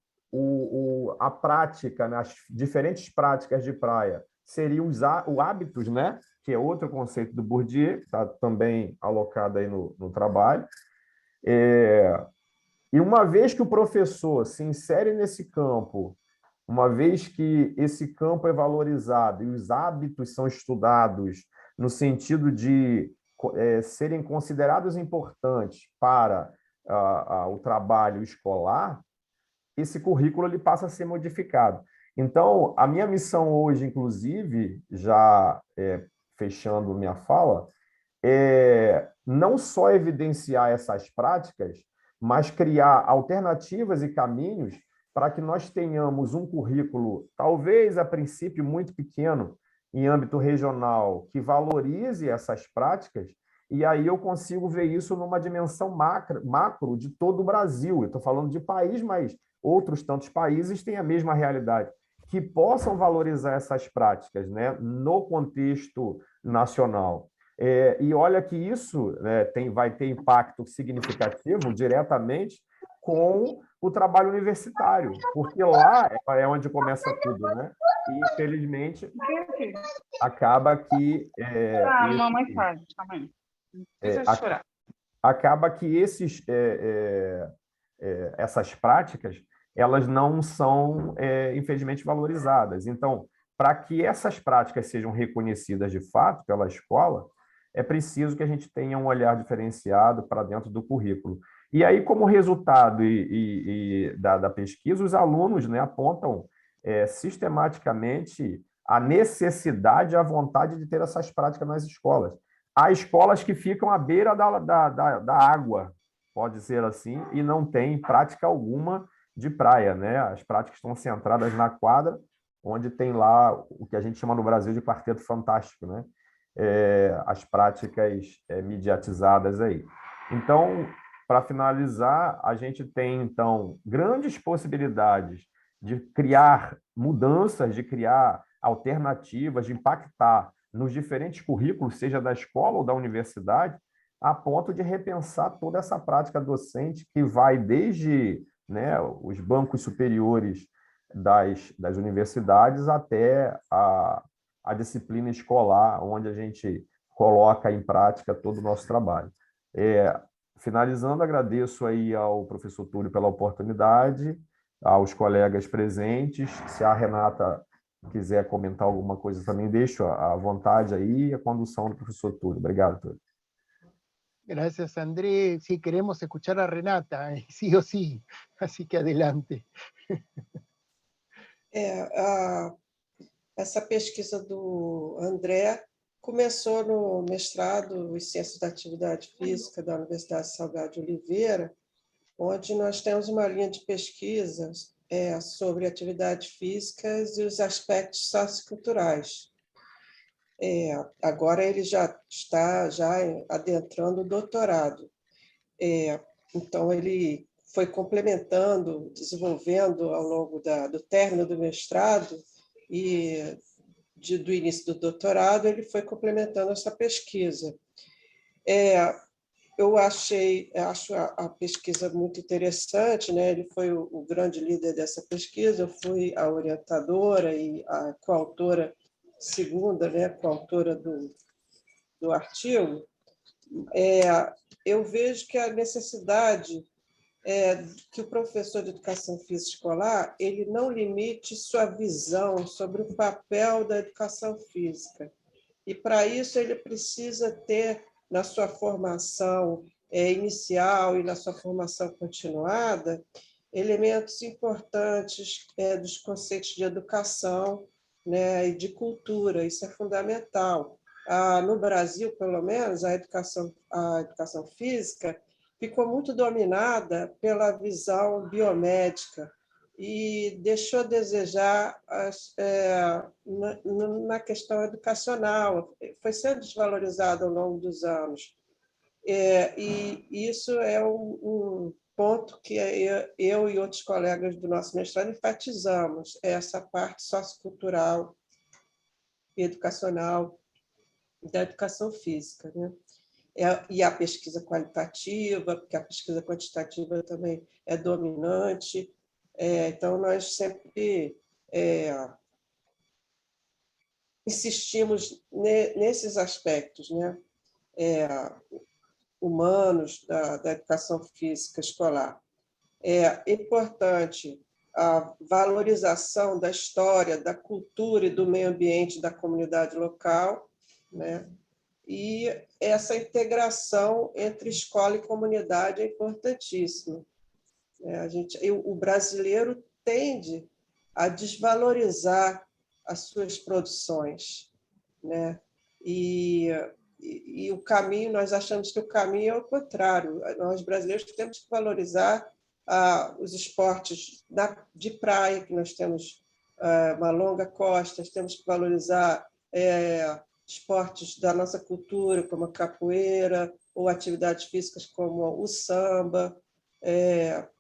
C: prática, né? As diferentes práticas de praia seriam os hábitos, né? Que é outro conceito do Bourdieu, que está também alocado aí no trabalho. E uma vez que o professor se insere nesse campo, uma vez que esse campo é valorizado e os hábitos são estudados no sentido de serem considerados importantes para o trabalho escolar, esse currículo ele passa a ser modificado. Então, a minha missão hoje, inclusive, já fechando minha fala, é não só evidenciar essas práticas, mas criar alternativas e caminhos para que nós tenhamos um currículo, talvez a princípio muito pequeno, em âmbito regional, que valorize essas práticas, e aí eu consigo ver isso numa dimensão macro de todo o Brasil. Eu estou falando de país, mas outros tantos países têm a mesma realidade, que possam valorizar essas práticas, né, no contexto nacional. E olha que isso, né, vai ter impacto significativo diretamente com o trabalho universitário, porque lá é onde começa tudo, né? E, infelizmente, acaba que
D: mamãe faz, também. Não precisa chorar.
C: Acaba que essas práticas elas não são, infelizmente, valorizadas. Então, para que essas práticas sejam reconhecidas de fato pela escola, é preciso que a gente tenha um olhar diferenciado para dentro do currículo. E aí, como resultado da pesquisa, os alunos, né, apontam sistematicamente a necessidade e a vontade de ter essas práticas nas escolas. Há escolas que ficam à beira da água, pode ser assim, e não tem prática alguma de praia, né? As práticas estão centradas na quadra, onde tem lá o que a gente chama no Brasil de quarteto fantástico, né? As práticas mediatizadas aí. Então, para finalizar, a gente tem, então, grandes possibilidades de criar mudanças, de criar alternativas, de impactar nos diferentes currículos, seja da escola ou da universidade, a ponto de repensar toda essa prática docente que vai desde, né, os bancos superiores das universidades até a disciplina escolar, onde a gente coloca em prática todo o nosso trabalho. Finalizando, agradeço aí ao professor Túlio pela oportunidade, aos colegas presentes. Se a Renata quiser comentar alguma coisa também, deixo à vontade aí a condução do professor Túlio. Obrigado, Túlio.
A: Gracias, André. Sí, queremos escuchar a Renata, sí o sí, así que adelante.
E: Essa pesquisa do André começou no mestrado em Ciências da Atividade Física da Universidade Salgado de Oliveira, onde nós temos uma linha de pesquisa sobre atividades físicas e os aspectos socioculturais. Agora ele já está adentrando o doutorado. Então, ele foi complementando, desenvolvendo ao longo do término do mestrado e do início do doutorado ele foi complementando essa pesquisa. Eu acho a pesquisa muito interessante, né? Ele foi o grande líder dessa pesquisa, eu fui a orientadora e a coautora segunda, né? Coautora do artigo. Eu vejo que a necessidade que o professor de educação física escolar ele não limite sua visão sobre o papel da educação física. E, para isso, ele precisa ter, na sua formação inicial e na sua formação continuada, elementos importantes dos conceitos de educação, né, e de cultura. Isso é fundamental. No Brasil, pelo menos, a educação física ficou muito dominada pela visão biomédica e deixou a desejar na questão educacional, foi sendo desvalorizado ao longo dos anos. E isso é um ponto que eu e outros colegas do nosso mestrado enfatizamos, essa parte sociocultural e educacional da educação física, né? E a pesquisa qualitativa, porque a pesquisa quantitativa também é dominante. Então, nós sempre insistimos nesses aspectos, né? Humanos da educação física escolar. É importante a valorização da história, da cultura e do meio ambiente da comunidade local, né? E essa integração entre escola e comunidade é importantíssima. O brasileiro tende a desvalorizar as suas produções, né? E o caminho, nós achamos que o caminho é o contrário. Nós, brasileiros, temos que valorizar os esportes de praia, que nós temos uma longa costa, temos que valorizar esportes da nossa cultura, como a capoeira, ou atividades físicas como o samba,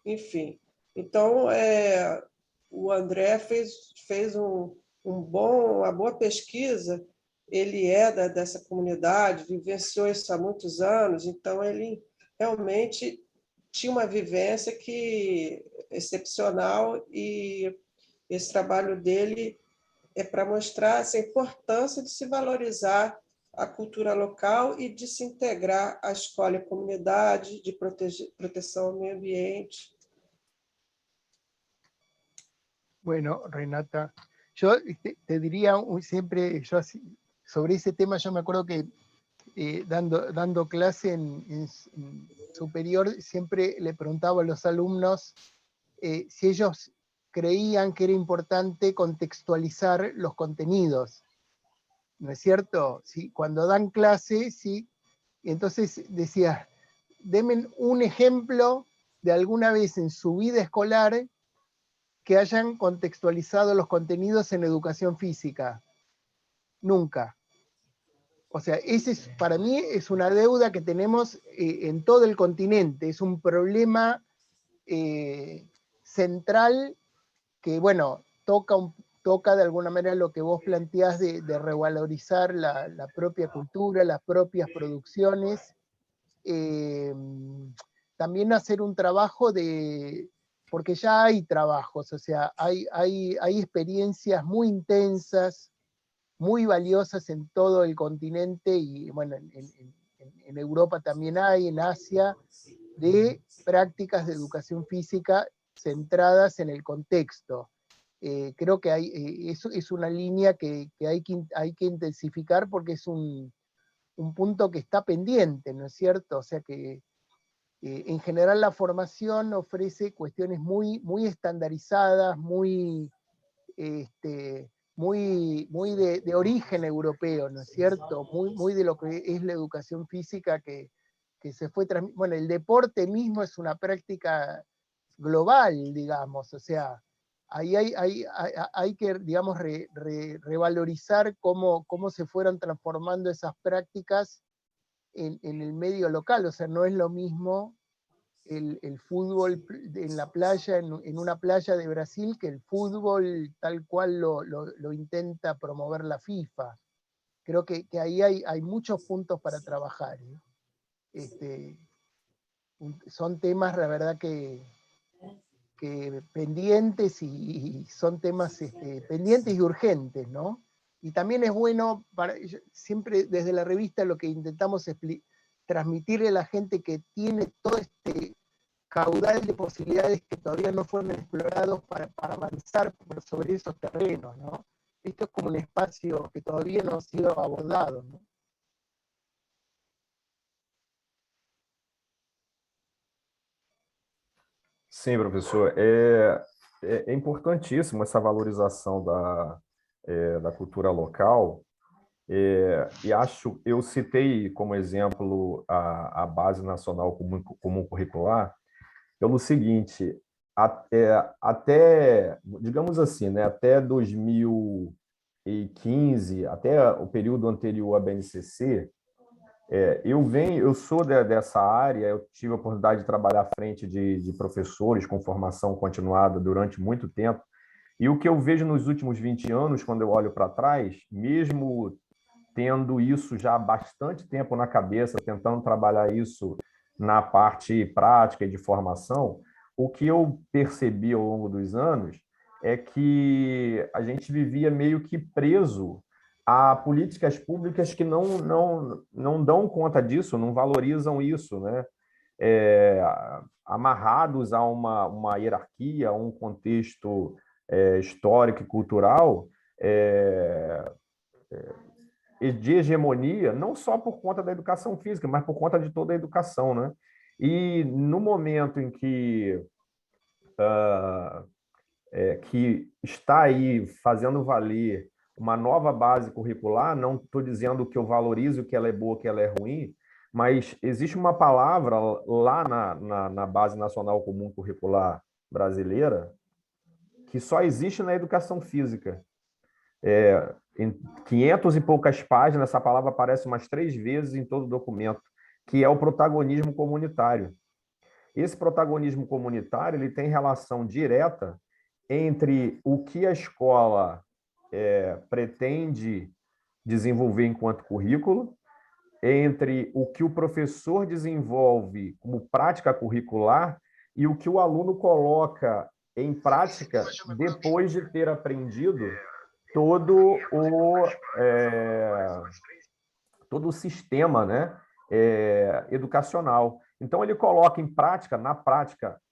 E: enfim. Então, o André fez uma boa pesquisa, ele dessa comunidade, vivenciou isso há muitos anos, então ele realmente tinha uma vivência excepcional, e esse trabalho dele é para mostrar essa importância de se valorizar a cultura local e de se integrar à escola e à comunidade, de proteção ao meio ambiente.
A: Bueno, Renata, yo te diría siempre, sobre ese tema, yo me acuerdo que dando clase en superior, siempre le preguntaba a los alumnos si ellos creían que era importante contextualizar los contenidos, ¿no es cierto? ¿Sí? Cuando dan clase, sí, y entonces decía, denme un ejemplo de alguna vez en su vida escolar que hayan contextualizado los contenidos en educación física. Nunca. O sea, para mí es una deuda que tenemos en todo el continente, es un problema central que, bueno, toca de alguna manera lo que vos planteás de revalorizar la propia cultura, las propias producciones, también hacer un trabajo porque ya hay trabajos, o sea, hay experiencias muy intensas, muy valiosas en todo el continente, y bueno, en Europa también hay, en Asia, de prácticas de educación física centradas en el contexto. Creo que es una línea que hay que intensificar, porque es un punto que está pendiente, ¿no es cierto? O sea que en general la formación ofrece cuestiones muy, muy estandarizadas, muy de origen europeo, ¿no es cierto? Muy de lo que es la educación física que se fue transmitiendo. Bueno, el deporte mismo es una práctica global, digamos, o sea, ahí hay que, digamos, revalorizar cómo se fueron transformando esas prácticas en el medio local, o sea, no es lo mismo el fútbol en la playa, en una playa de Brasil, que el fútbol tal cual lo intenta promover la FIFA. Creo que ahí hay muchos puntos para trabajar, ¿eh? Son temas, la verdad, que pendientes y son temas pendientes y urgentes, ¿no? Y también es bueno, siempre desde la revista lo que intentamos es transmitirle a la gente que tiene todo este caudal de posibilidades que todavía no fueron explorados para avanzar sobre esos terrenos, ¿no? Esto es como un espacio que todavía no ha sido abordado, ¿no?
C: Sim, professor. É importantíssimo essa valorização da cultura local. E eu citei como exemplo a Base Nacional Comum Curricular, pelo seguinte, até, digamos assim, né, até 2015, até o período anterior à BNCC, eu sou dessa área, eu tive a oportunidade de trabalhar à frente de professores com formação continuada durante muito tempo, e o que eu vejo nos últimos 20 anos, quando eu olho para trás, mesmo tendo isso já há bastante tempo na cabeça, tentando trabalhar isso na parte prática e de formação, o que eu percebi ao longo dos anos é que a gente vivia meio que preso a políticas públicas que não dão conta disso, não valorizam isso, né? Amarrados a uma hierarquia, a um contexto histórico e cultural, de hegemonia, não só por conta da educação física, mas por conta de toda a educação, né? E no momento em que está aí fazendo valer uma nova base curricular, não estou dizendo que eu valorizo que ela é boa, que ela é ruim, mas existe uma palavra lá na Base Nacional Comum Curricular brasileira que só existe na educação física. Em 500 e poucas páginas, essa palavra aparece umas 3 vezes em todo o documento, que é o protagonismo comunitário. Esse protagonismo comunitário ele tem relação direta entre o que a escola pretende desenvolver enquanto currículo, entre o que o professor desenvolve como prática curricular e o que o aluno coloca em prática depois de ter aprendido todo o sistema, né, educacional. Então, ele coloca em prática,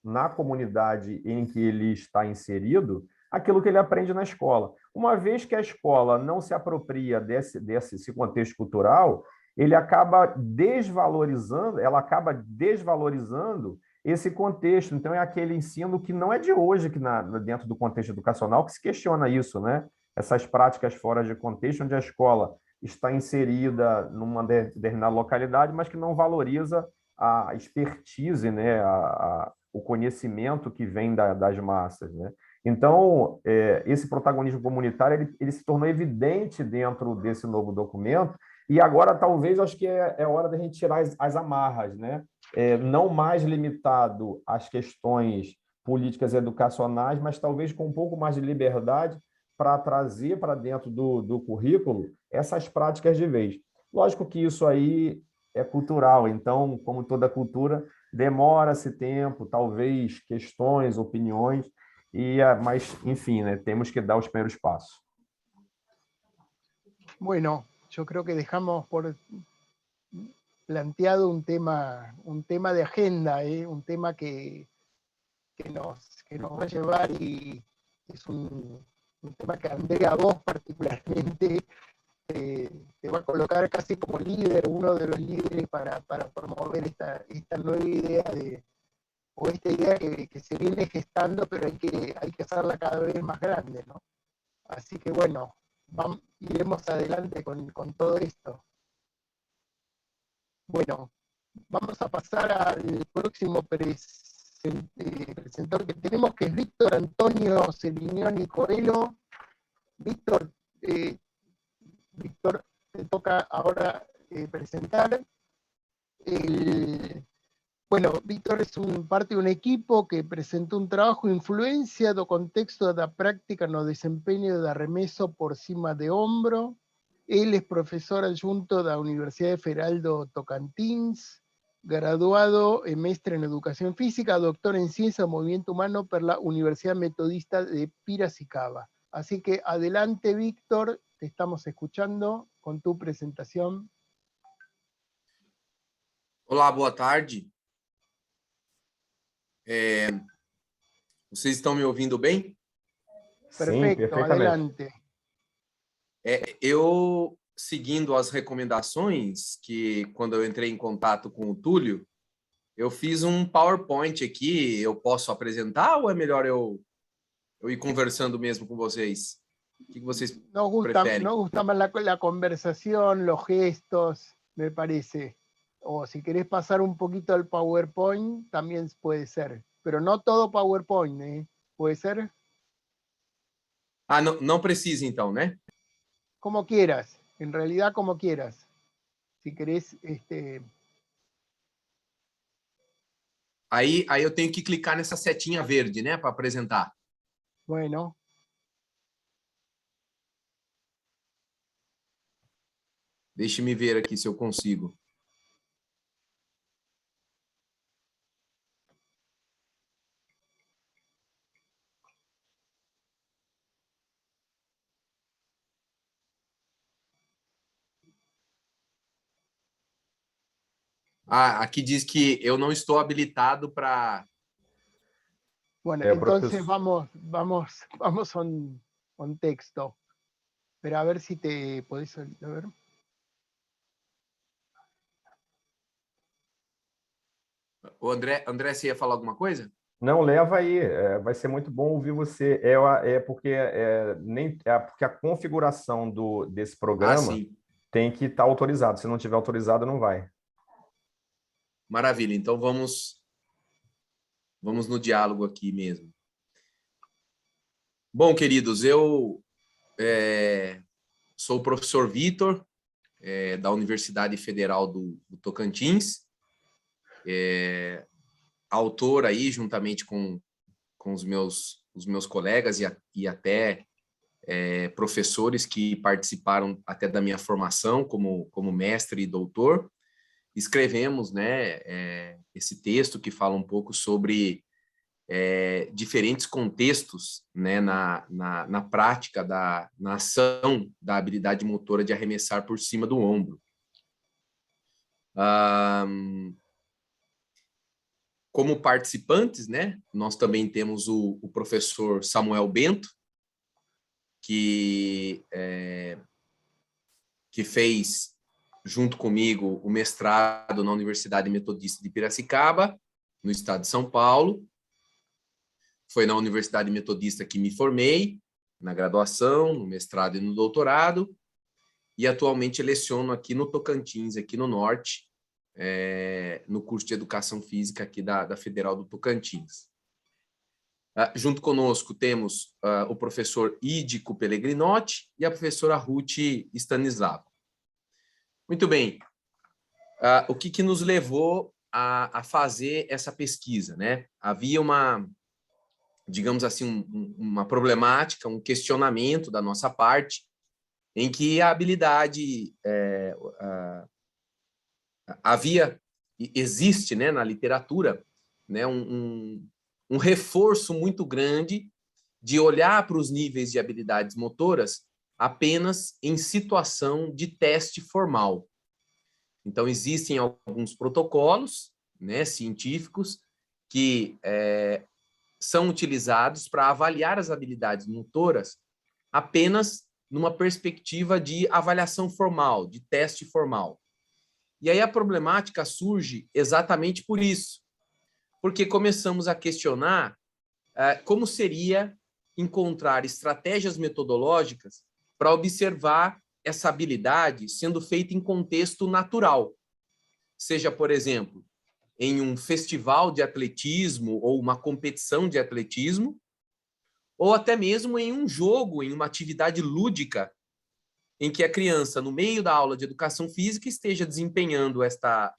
C: na comunidade em que ele está inserido, aquilo que ele aprende na escola. Uma vez que a escola não se apropria desse contexto cultural, ela acaba desvalorizando esse contexto. Então, é aquele ensino que não é de hoje, que dentro do contexto educacional, que se questiona isso, né? Essas práticas fora de contexto, onde a escola está inserida numa determinada localidade, mas que não valoriza a expertise, né? O conhecimento que vem das massas, né? Então, esse protagonismo comunitário ele se tornou evidente dentro desse novo documento, e agora talvez acho que é hora da gente tirar as amarras, né? Não mais limitado às questões políticas educacionais, mas talvez com um pouco mais de liberdade para trazer para dentro do currículo essas práticas de vez. Lógico que isso aí é cultural, então, como toda cultura, demora-se tempo, talvez questões, opiniões, mas, enfim, né, temos que dar os primeiros passos.
A: Bueno, yo creo que dejamos por planteado un tema de agenda, un tema que nos va a llevar, y es un tema que Andrea, vos particularmente, te va a colocar casi como líder, uno de los líderes para promover esta nueva idea o esta idea que se viene gestando, pero hay que hacerla cada vez más grande, ¿no? Así que bueno, iremos adelante con todo esto. Bueno, vamos a pasar al próximo presentador que tenemos, que es Víctor Antonio Celignoni Coelho. Víctor, te toca ahora presentar. Bueno, Víctor es parte de un equipo que presentó un trabajo influencia do contexto da práctica no desempeño de arremeso por cima de hombro. Él es profesor adjunto da Universidade Federal do Tocantins, graduado en mestre en Educación Física, doctor en Ciencia del Movimiento Humano por la Universidad Metodista de Piracicaba. Así que adelante, Víctor, te estamos escuchando con tu presentación.
F: Olá, boa tarde. Vocês estão me ouvindo bem?
A: Perfecto,
C: Sim, perfeitamente.
A: adelante.
F: Eu, seguindo as recomendações, que quando eu entrei em contato com o Túlio, eu fiz um PowerPoint aqui. Eu posso apresentar ou é melhor eu ir conversando mesmo com vocês? O que vocês preferem?
A: Nos gusta más la conversación, los gestos, me parece. O si querés pasar un poquito al PowerPoint, también puede ser. Pero no todo PowerPoint, ¿eh? ¿Puede ser?
F: Ah, não precisa então, né?
A: Como quieras, en realidad como quieras. Si querés,
F: Aí eu tenho que clicar nessa setinha verde, né, para apresentar.
A: Bueno.
F: Deixe-me ver aqui se eu consigo. Ah, aqui diz que eu não estou habilitado para...
A: Bueno, entonces vamos con texto. Pero a ver si te podés... A ver.
F: O André, você ia falar alguma coisa?
C: Não, leva aí. Vai ser muito bom ouvir você. Porque a configuração desse programa tem que estar autorizado. Se não tiver autorizado, não vai.
F: Maravilha. Então vamos no diálogo aqui mesmo. Bom, queridos, eu sou o professor Vítor, da Universidade Federal do Tocantins, autor aí, juntamente com os meus colegas e até professores que participaram até da minha formação como mestre e doutor, escrevemos, né, esse texto que fala um pouco sobre diferentes contextos, né, na prática, na ação da habilidade motora de arremessar por cima do ombro. Como participantes, né, nós também temos o professor Samuel Bento, que fez, junto comigo, o mestrado na Universidade Metodista de Piracicaba, no estado de São Paulo. Foi na Universidade Metodista que me formei, na graduação, no mestrado e no doutorado, e atualmente leciono aqui no Tocantins, aqui no Norte, no curso de Educação Física aqui da Federal do Tocantins. Junto conosco temos o professor Ídico Pellegrinotti e a professora Ruth Stanislava. Muito bem. O que nos levou a fazer essa pesquisa, né? Havia digamos assim, uma problemática, um questionamento da nossa parte, em que a habilidade existe, né, na literatura, né, um reforço muito grande de olhar para os níveis de habilidades motoras apenas em situação de teste formal. Então, existem alguns protocolos, né, científicos que são utilizados para avaliar as habilidades motoras apenas numa perspectiva de avaliação formal, de teste formal. E aí a problemática surge exatamente por isso, porque começamos a questionar como seria encontrar estratégias metodológicas para observar essa habilidade sendo feita em contexto natural, seja, por exemplo, em um festival de atletismo ou uma competição de atletismo, ou até mesmo em um jogo, em uma atividade lúdica, em que a criança, no meio da aula de educação física, esteja desempenhando esta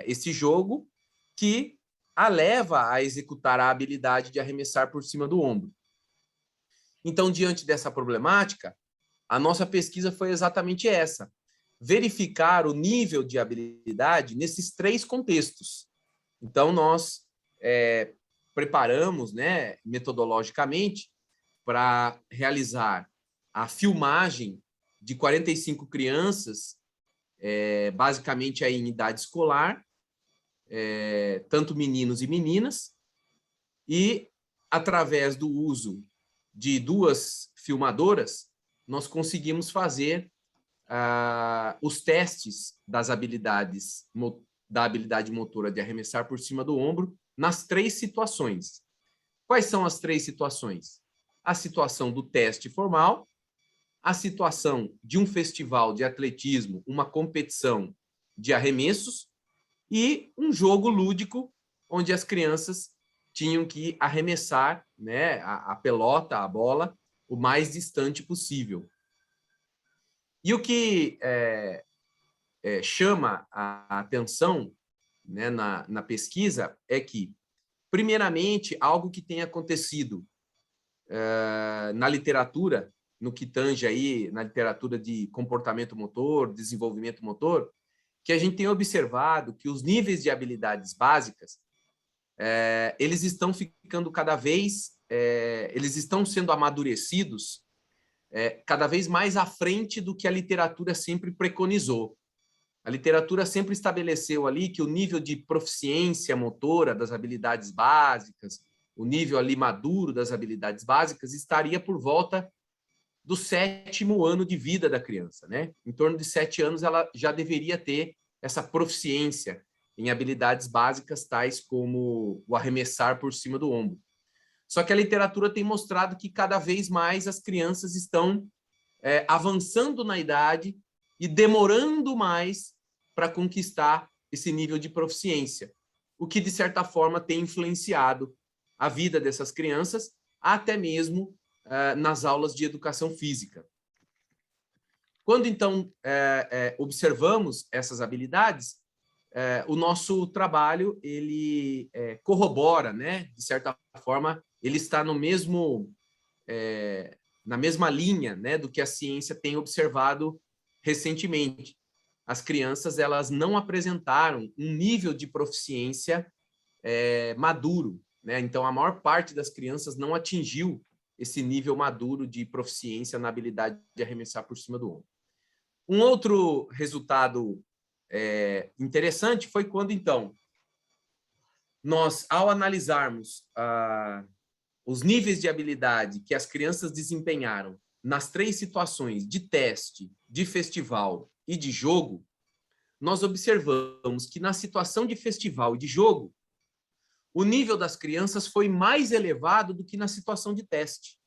F: esse jogo que a leva a executar a habilidade de arremessar por cima do ombro. Então, diante dessa problemática, a nossa pesquisa foi exatamente essa: verificar o nível de habilidade nesses 3 contextos. Então, nós preparamos, né, metodologicamente para realizar a filmagem de 45 crianças, basicamente aí em idade escolar, tanto meninos e meninas, e através do uso de 2 filmadoras, nós conseguimos fazer os testes das habilidades, da habilidade motora de arremessar por cima do ombro nas 3 situações. Quais são as 3 situações? A situação do teste formal, a situação de um festival de atletismo, uma competição de arremessos e um jogo lúdico onde as crianças tinham que arremessar, né, a pelota, a bola, o mais distante possível. E o que chama a atenção, né, na pesquisa é que, primeiramente, algo que tem acontecido na literatura, no que tange aí, na literatura de comportamento motor, desenvolvimento motor, que a gente tem observado que os níveis de habilidades básicas, eles estão ficando cada vez, eles estão sendo amadurecidos cada vez mais à frente do que a literatura sempre preconizou. A literatura sempre estabeleceu ali que o nível de proficiência motora das habilidades básicas, o nível ali maduro das habilidades básicas, estaria por volta do 7º ano de vida da criança, né? Em torno de 7 anos, ela já deveria ter essa proficiência em habilidades básicas, tais como o arremessar por cima do ombro. Só que a literatura tem mostrado que cada vez mais as crianças estão avançando na idade e demorando mais para conquistar esse nível de proficiência, o que, de certa forma, tem influenciado a vida dessas crianças, até mesmo nas aulas de educação física. Quando, então, observamos essas habilidades, o nosso trabalho ele corrobora, né? De certa forma, ele está no mesmo, na mesma linha, né, do que a ciência tem observado recentemente. As crianças, elas não apresentaram um nível de proficiência maduro, né? Então, a maior parte das crianças não atingiu esse nível maduro de proficiência na habilidade de arremessar por cima do ombro. Um outro resultado interessante foi quando, então, nós, ao analisarmos os níveis de habilidade que as crianças desempenharam nas 3 situações de teste, de festival e de jogo, nós observamos que na situação de festival e de jogo, o nível das crianças foi mais elevado do que na situação de teste.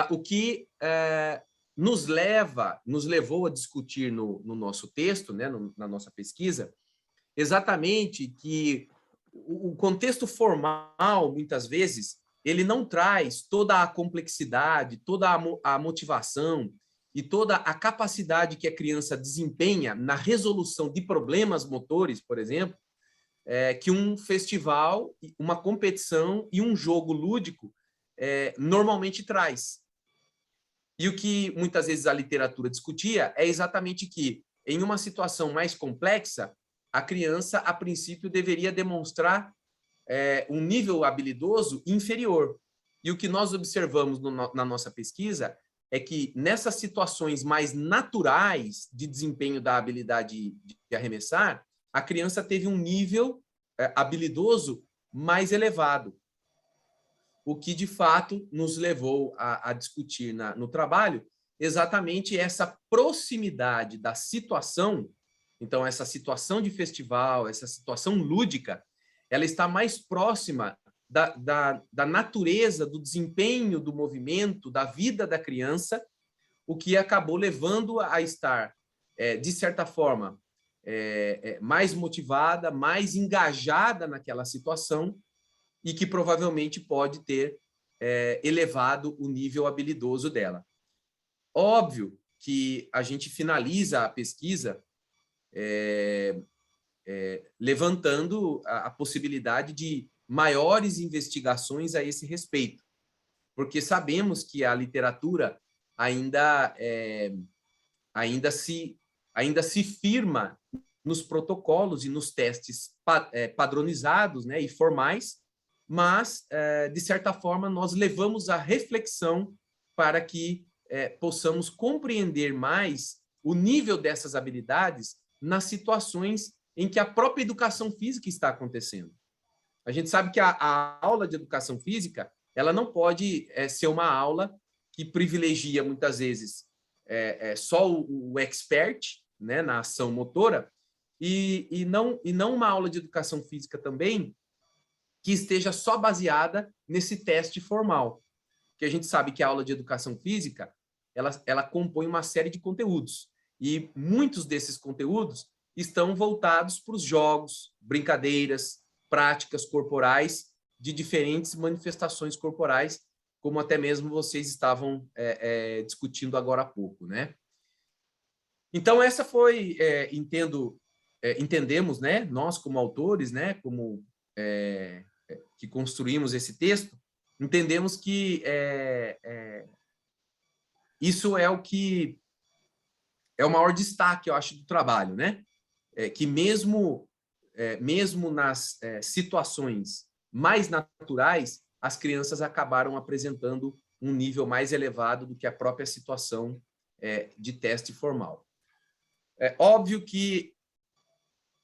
F: O que nos levou a discutir no nosso texto, né, na nossa pesquisa, exatamente que o contexto formal, muitas vezes, ele não traz toda a complexidade, toda a motivação e toda a capacidade que a criança desempenha na resolução de problemas motores, por exemplo, que um festival, uma competição e um jogo lúdico normalmente traz. E o que muitas vezes a literatura discutia é exatamente que, em uma situação mais complexa, a criança, a princípio, deveria demonstrar um nível habilidoso inferior. E o que nós observamos na nossa pesquisa é que, nessas situações mais naturais de desempenho da habilidade de arremessar, a criança teve um nível habilidoso mais elevado. O que, de fato, nos levou a discutir no trabalho exatamente essa proximidade da situação. Então, essa situação de festival, essa situação lúdica, ela está mais próxima da natureza, do desempenho, do movimento, da vida da criança, o que acabou levando a estar, de certa forma, mais motivada, mais engajada naquela situação, e que provavelmente pode ter elevado o nível habilidoso dela. Óbvio que a gente finaliza a pesquisa levantando a possibilidade de maiores investigações a esse respeito, porque sabemos que a literatura ainda se firma nos protocolos e nos testes padronizados, né, e formais, mas, de certa forma, nós levamos a reflexão para que possamos compreender mais o nível dessas habilidades nas situações em que a própria educação física está acontecendo. A gente sabe que a aula de educação física, ela não pode ser uma aula que privilegia, muitas vezes, só o expert, né, na ação motora, e não uma aula de educação física também que esteja só baseada nesse teste formal. Porque a gente sabe que a aula de educação física, ela compõe uma série de conteúdos, e muitos desses conteúdos estão voltados para os jogos, brincadeiras, práticas corporais de diferentes manifestações corporais, como até mesmo vocês estavam discutindo agora há pouco, né? Então, essa foi, entendemos, né, nós como autores, né, como que construímos esse texto, entendemos que isso é o que é o maior destaque, eu acho, do trabalho, né? Que mesmo nas situações mais naturais, as crianças acabaram apresentando um nível mais elevado do que a própria situação de teste formal. É óbvio que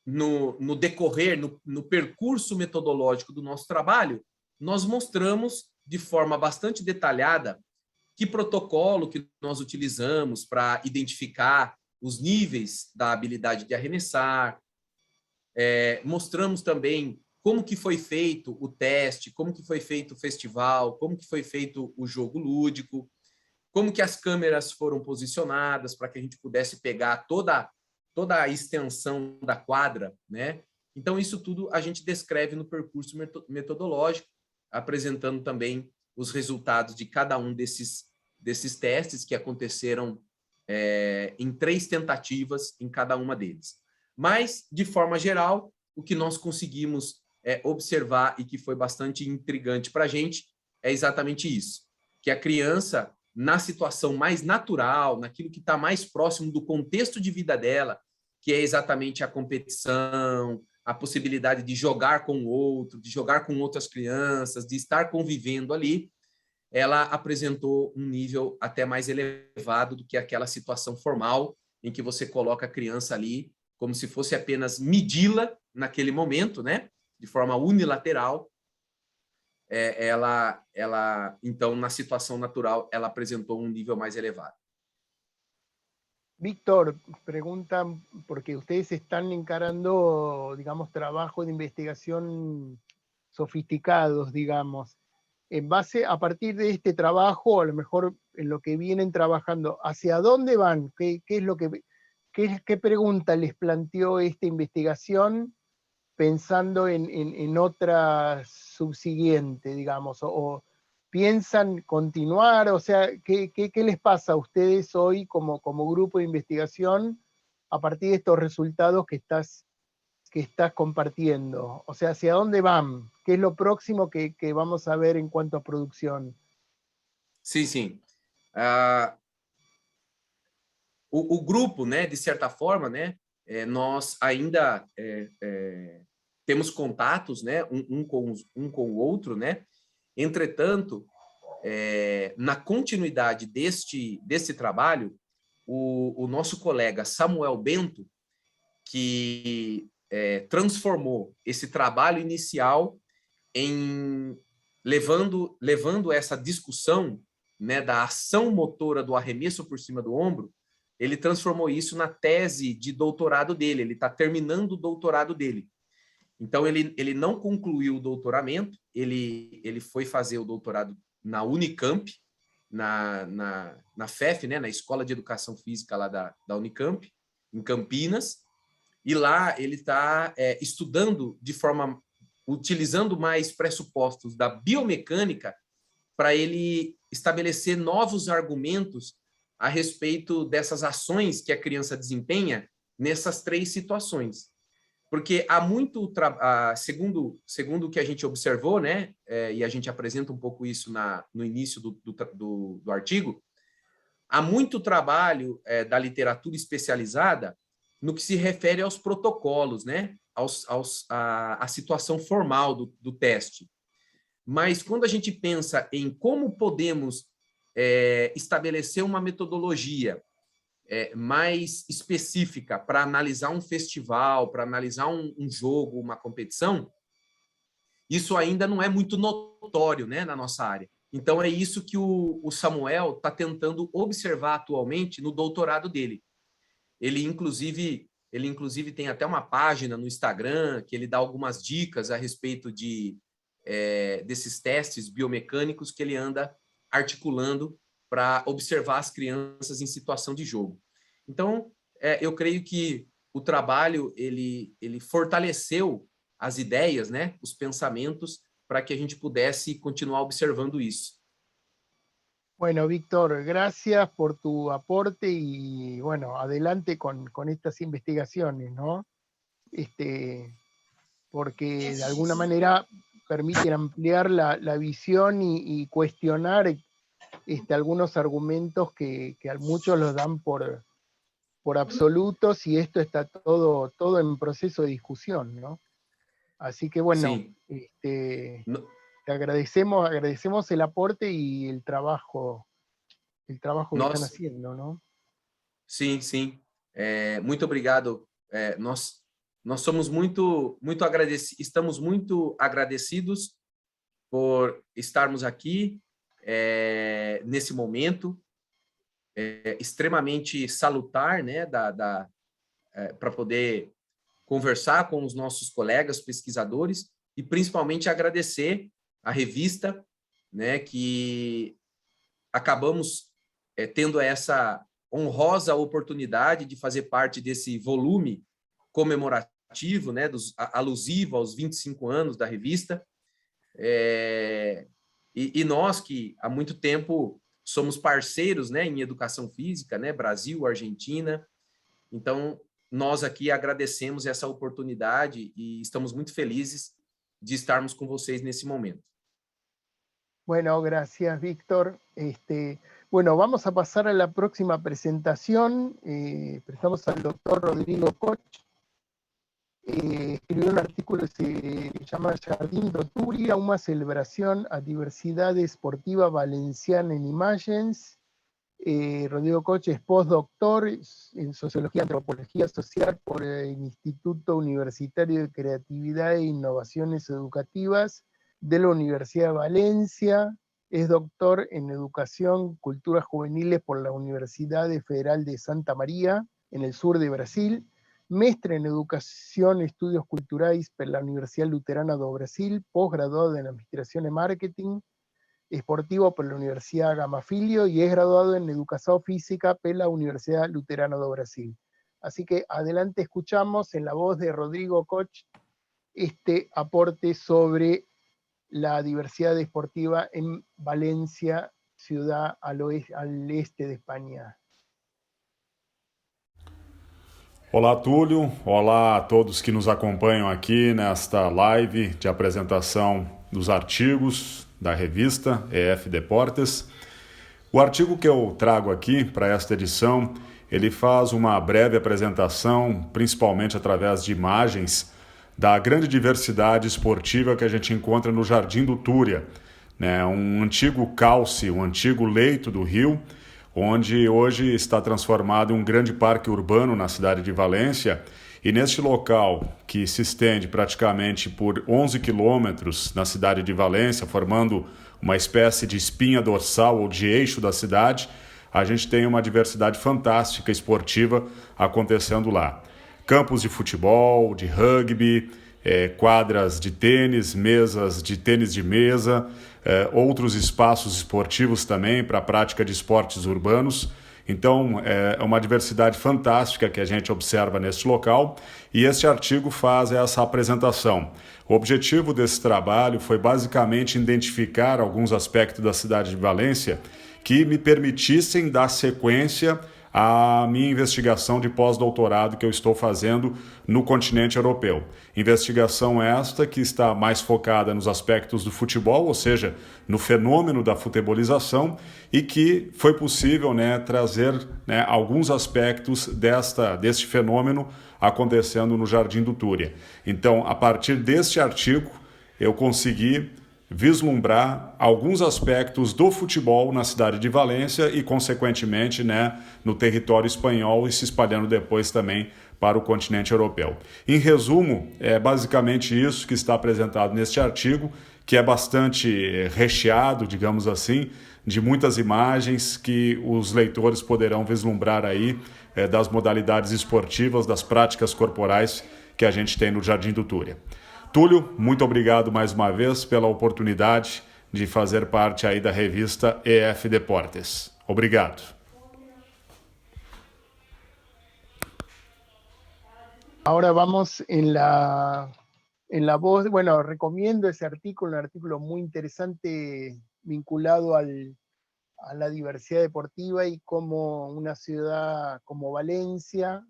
F: no decorrer, no percurso metodológico do nosso trabalho, nós mostramos de forma bastante detalhada que protocolo que nós utilizamos para identificar os níveis da habilidade de arremessar. Mostramos também como que foi feito o teste, como que foi feito o festival, como que foi feito o jogo lúdico, como que as câmeras foram posicionadas para que a gente pudesse pegar toda a extensão da quadra, né? Então, isso tudo a gente descreve no percurso metodológico, apresentando também os resultados de cada um desses testes que aconteceram em 3 tentativas em cada uma deles. Mas, de forma geral, o que nós conseguimos observar e que foi bastante intrigante para a gente é exatamente isso, que a criança, na situação mais natural, naquilo que está mais próximo do contexto de vida dela, que é exatamente a competição, a possibilidade de jogar com o outro, de jogar com outras crianças, de estar convivendo ali, ela apresentou um nível até mais elevado do que aquela situação formal em que você coloca a criança ali como se fosse apenas medi-la naquele momento, né? De forma unilateral. Ela, então, na situação natural, ela apresentou um nível mais elevado.
A: Víctor, pregunta, porque ustedes están encarando, digamos, trabajo de investigación sofisticados, digamos. En base, a partir de este trabajo, a lo mejor en lo que vienen trabajando, ¿hacia dónde van? ¿Qué pregunta les planteó esta investigación pensando en otra subsiguiente, digamos? ¿O piensan continuar? O sea, ¿qué les pasa a ustedes hoy como grupo de investigación a partir de estos resultados que estás compartiendo? O sea, ¿hacia dónde van? ¿Qué es lo próximo que vamos a ver en cuanto a producción?
F: Sim, sim. O grupo, né, de certa forma, né, nós ainda temos contatos, né, um com o outro, né. Entretanto, na continuidade desse trabalho, o nosso colega Samuel Bento, que transformou esse trabalho inicial em levando essa discussão, né, da ação motora do arremesso por cima do ombro, ele transformou isso na tese de doutorado dele. Ele está terminando o doutorado dele. Então, ele não concluiu o doutoramento, ele foi fazer o doutorado na Unicamp, na FEF, né, na Escola de Educação Física lá da Unicamp, em Campinas, e lá ele está estudando utilizando mais pressupostos da biomecânica para ele estabelecer novos argumentos a respeito dessas ações que a criança desempenha nessas 3 situações. Porque há muito, segundo o que a gente observou, né, e a gente apresenta um pouco isso no início do artigo, há muito trabalho da literatura especializada no que se refere aos protocolos, né, à situação formal do teste. Mas quando a gente pensa em como podemos estabelecer uma metodologia mais específica para analisar um festival, para analisar um jogo, uma competição, isso ainda não é muito notório, né, na nossa área. Então, é isso que o Samuel está tentando observar atualmente no doutorado dele. Ele, inclusive, tem até uma página no Instagram que ele dá algumas dicas a respeito desses testes biomecânicos que ele anda articulando para observar as crianças em situação de jogo. Então, eu creio que o trabalho ele fortaleceu as ideias, né, os pensamentos, para que a gente pudesse continuar observando isso.
A: Bueno, Víctor, gracias por tu aporte y bueno, adelante con estas investigaciones, ¿no? Porque de alguna manera permiten ampliar la visión y cuestionar algunos argumentos que a muchos los dan por absolutos, y esto está todo en proceso de discusión, ¿no? Así que bueno,
F: Sí.
A: te agradecemos el aporte y el trabajo que están haciendo, ¿no?
F: Sim, sim. Muito obrigado. Nós somos muito agradecidos, estamos muito agradecidos por estarmos aqui nesse momento extremamente salutar, né, para poder conversar com os nossos colegas pesquisadores e principalmente agradecer a revista, né, que acabamos tendo essa honrosa oportunidade de fazer parte desse volume comemorativo, né, alusivo aos 25 anos da revista. E nós que há muito tempo somos parceiros, né, em educação física, né, Brasil, Argentina. Então, nós aqui agradecemos essa oportunidade e estamos muito felizes de estarmos com vocês nesse momento.
A: Bueno, gracias, Víctor. Bueno, vamos a pasar a la próxima presentación. Prestamos al doctor Rodrigo Koch. Escribió un artículo que se llama Jardín d'Oturia, una celebración a diversidad esportiva valenciana en imágenes. Rodrigo Koch es postdoctor en Sociología y Antropología Social por el Instituto Universitario de Creatividad e Innovaciones Educativas de la Universidad de Valencia. Es doctor en Educación, Culturas Juveniles por la Universidad Federal de Santa María, en el sur de Brasil. Mestre en Educación e Estudios Culturais por la Universidad Luterana do Brasil, posgraduado en Administración y Marketing Esportivo por la Universidad Gama Filho y es graduado en Educación Física por la Universidad Luterana do Brasil. Así que adelante escuchamos en la voz de Rodrigo Koch este aporte sobre la diversidad esportiva en Valencia, ciudad al este de España.
G: Olá, Túlio. Olá a todos que nos acompanham aqui nesta live de apresentação dos artigos da revista EF Deportes. O artigo que eu trago aqui para esta edição, ele faz uma breve apresentação, principalmente através de imagens, da grande diversidade esportiva que a gente encontra no Jardim d'Oturia, né? Um antigo cauce, um antigo leito do rio, onde hoje está transformado em um grande parque urbano na cidade de Valência, e neste local, que se estende praticamente por 11 quilômetros na cidade de Valência, formando uma espécie de espinha dorsal ou de eixo da cidade, a gente tem uma diversidade fantástica esportiva acontecendo lá. Campos de futebol, de rugby, quadras de tênis, mesas de tênis de mesa, outros espaços esportivos também para a prática de esportes urbanos. Então, é uma diversidade fantástica que a gente observa neste local e este artigo faz essa apresentação. O objetivo desse trabalho foi basicamente identificar alguns aspectos da cidade de Valência que me permitissem dar sequência a minha investigação de pós-doutorado que eu estou fazendo no continente europeu. Investigação esta que está mais focada nos aspectos do futebol, ou seja, no fenômeno da futebolização, e que foi possível, né, trazer, né, alguns aspectos deste fenômeno acontecendo no Jardim do Túria. Então, a partir deste artigo, eu consegui vislumbrar alguns aspectos do futebol na cidade de Valência e, consequentemente, né, no território espanhol e se espalhando depois também para o continente europeu. Em resumo, é basicamente isso que está apresentado neste artigo, que é bastante recheado, digamos assim, de muitas imagens que os leitores poderão vislumbrar aí das modalidades esportivas, das práticas corporais que a gente tem no Jardim do Túria. Túlio, muito obrigado mais uma vez pela oportunidade de fazer parte aí da revista EF Deportes. Obrigado.
A: Ahora vamos en la voz, bueno, recomiendo ese artículo, un artículo muy interesante vinculado a la diversidad deportiva y cómo una ciudad como Valencia,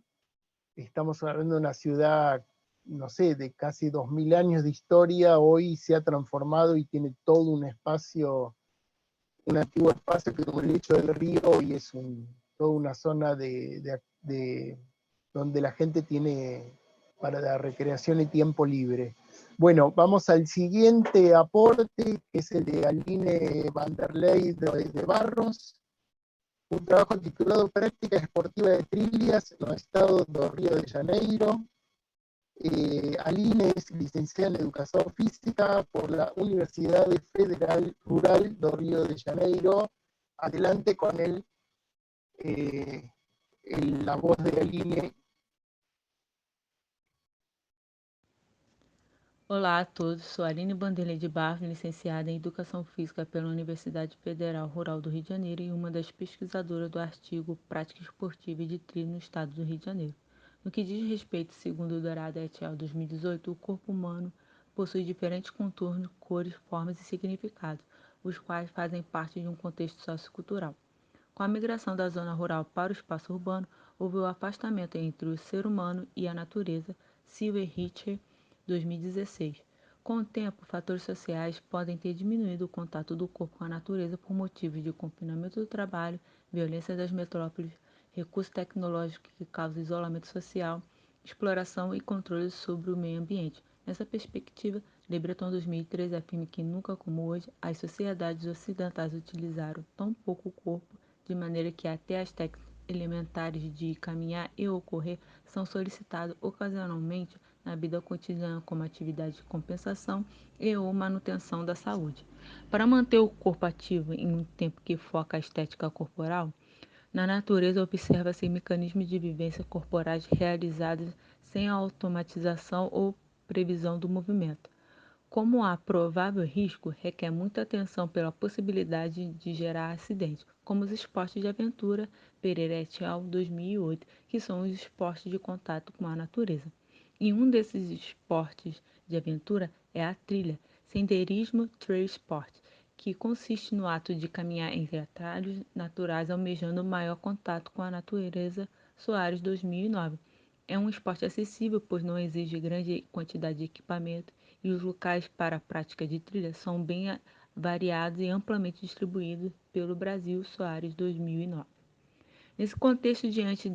A: estamos hablando de una ciudad, no sé, de casi 2000 años de historia, hoy se ha transformado y tiene todo un espacio, un antiguo espacio que como el lecho del río y es toda una zona donde la gente tiene para la recreación y tiempo libre. Bueno, vamos al siguiente aporte, que es el de Aline Vanderlei de Barros, un trabajo titulado Práctica Esportiva de Trilhas no Estado do Río de Janeiro. Aline es licenciada en Educación Física por la Universidad Federal Rural do Río de Janeiro. Adelante con la voz de Aline.
H: Olá a todos, sou Aline Vanderlei de Barros, licenciada em Educação Física pela Universidade Federal Rural do Rio de Janeiro e uma das pesquisadoras do artigo Prática Esportiva de Trilha no Estado do Rio de Janeiro. No que diz respeito, segundo o Dourado et al. 2018, o corpo humano possui diferentes contornos, cores, formas e significados, os quais fazem parte de um contexto sociocultural. Com a migração da zona rural para o espaço urbano, houve o afastamento entre o ser humano e a natureza, Silver Richer, 2016. Com o tempo, fatores sociais podem ter diminuído o contato do corpo com a natureza por motivos de confinamento do trabalho, violência das metrópoles, recurso tecnológico que causa isolamento social, exploração e controle sobre o meio ambiente. Nessa perspectiva, Le Breton 2013 afirma que nunca como hoje as sociedades ocidentais utilizaram tão pouco o corpo, de maneira que até as técnicas elementares de caminhar e ocorrer são solicitadas ocasionalmente na vida cotidiana como atividade de compensação e ou manutenção da saúde. Para manter o corpo ativo em um tempo que foca a estética corporal, na natureza observa-se mecanismos de vivência corporais realizados sem automatização ou previsão do movimento. Como há provável risco, requer muita atenção pela possibilidade de gerar acidentes, como os esportes de aventura, Pereira et al. 2008, que são os esportes de contato com a natureza. E um desses esportes de aventura é a trilha, senderismo trail sport, que consiste no ato de caminhar entre atalhos naturais almejando maior contato com a natureza. Soares 2009. É um esporte acessível, pois não exige grande quantidade de equipamento e os locais para a prática de trilha são bem variados e amplamente distribuídos pelo Brasil. Soares 2009. Nesse contexto, diante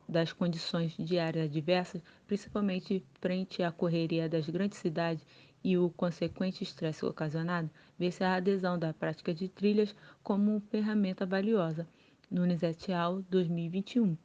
H: das condições diárias adversas, principalmente frente à correria das grandes cidades e o consequente estresse ocasionado, vê-se a adesão da prática de trilhas como uma ferramenta valiosa. Nunes et al. 2021.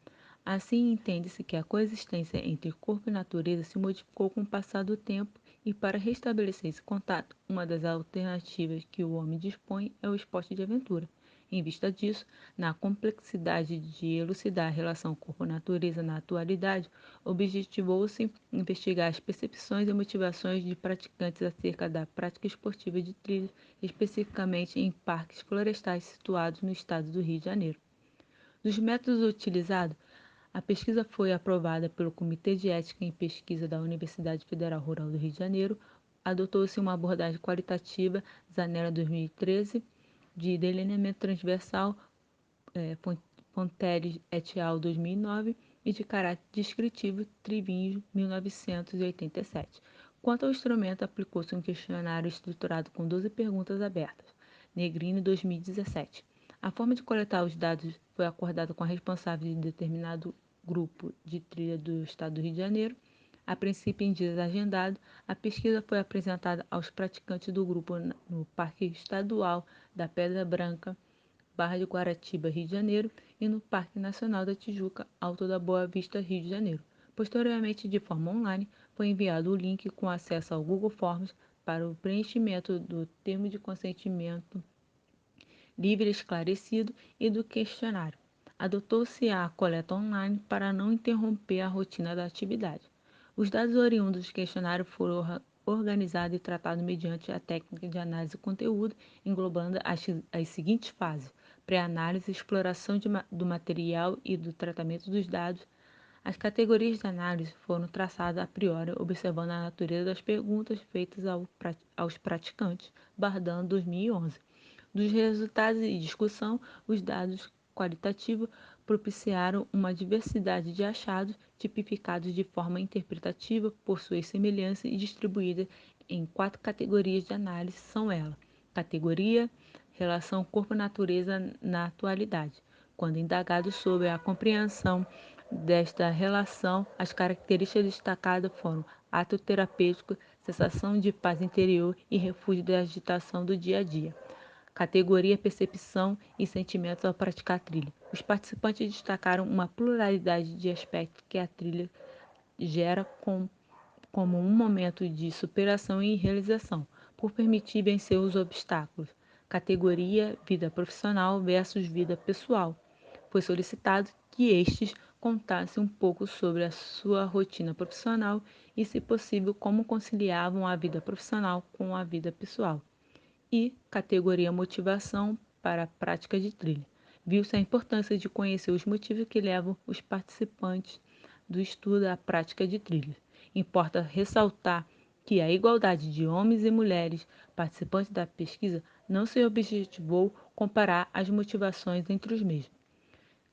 H: Assim, entende-se que a coexistência entre corpo e natureza se modificou com o passar do tempo e, para restabelecer esse contato, uma das alternativas que o homem dispõe é o esporte de aventura. Em vista disso, na complexidade de elucidar a relação corpo-natureza na atualidade, objetivou-se investigar as percepções e motivações de praticantes acerca da prática esportiva de trilha, especificamente em parques florestais situados no estado do Rio de Janeiro. Dos métodos utilizados, a pesquisa foi aprovada pelo Comitê de Ética em Pesquisa da Universidade Federal Rural do Rio de Janeiro. Adotou-se uma abordagem qualitativa, Zanella 2013, de delineamento transversal, Panteres et al. 2009 e de caráter descritivo Trivinjo 1987. Quanto ao instrumento, aplicou-se um questionário estruturado com 12 perguntas abertas, Negrini 2017. A forma de coletar os dados foi acordada com a responsável de determinado grupo de trilha do Estado do Rio de Janeiro. A princípio em dias agendados, a pesquisa foi apresentada aos praticantes do grupo no Parque Estadual da Pedra Branca, Barra de Guaratiba, Rio de Janeiro, e no Parque Nacional da Tijuca, Alto da Boa Vista, Rio de Janeiro. Posteriormente, de forma online, foi enviado o link com acesso ao Google Forms para o preenchimento do termo de consentimento livre e esclarecido e do questionário. Adotou-se a coleta online para não interromper a rotina da atividade. Os dados oriundos do questionário foram organizados e tratados mediante a técnica de análise de conteúdo, englobando as seguintes fases: pré-análise, exploração do material e do tratamento dos dados. As categorias de análise foram traçadas a priori, observando a natureza das perguntas feitas aos praticantes, Bardan 2011. Dos resultados e discussão, os dados qualitativos propiciaram uma diversidade de achados, tipificados de forma interpretativa por suas semelhanças e distribuídas em 4 categorias de análise, são elas: categoria, relação corpo-natureza na atualidade. Quando indagado sobre a compreensão desta relação, as características destacadas foram ato terapêutico, sensação de paz interior e refúgio da agitação do dia a dia. Categoria percepção e sentimentos ao praticar a trilha. Os participantes destacaram uma pluralidade de aspectos que a trilha gera como um momento de superação e realização, por permitir vencer os obstáculos. Categoria vida profissional versus vida pessoal. Foi solicitado que estes contassem um pouco sobre a sua rotina profissional e, se possível, como conciliavam a vida profissional com a vida pessoal. E categoria motivação para a prática de trilha. Viu-se a importância de conhecer os motivos que levam os participantes do estudo à prática de trilha. Importa ressaltar que a igualdade de homens e mulheres participantes da pesquisa não se objetivou comparar as motivações entre os mesmos.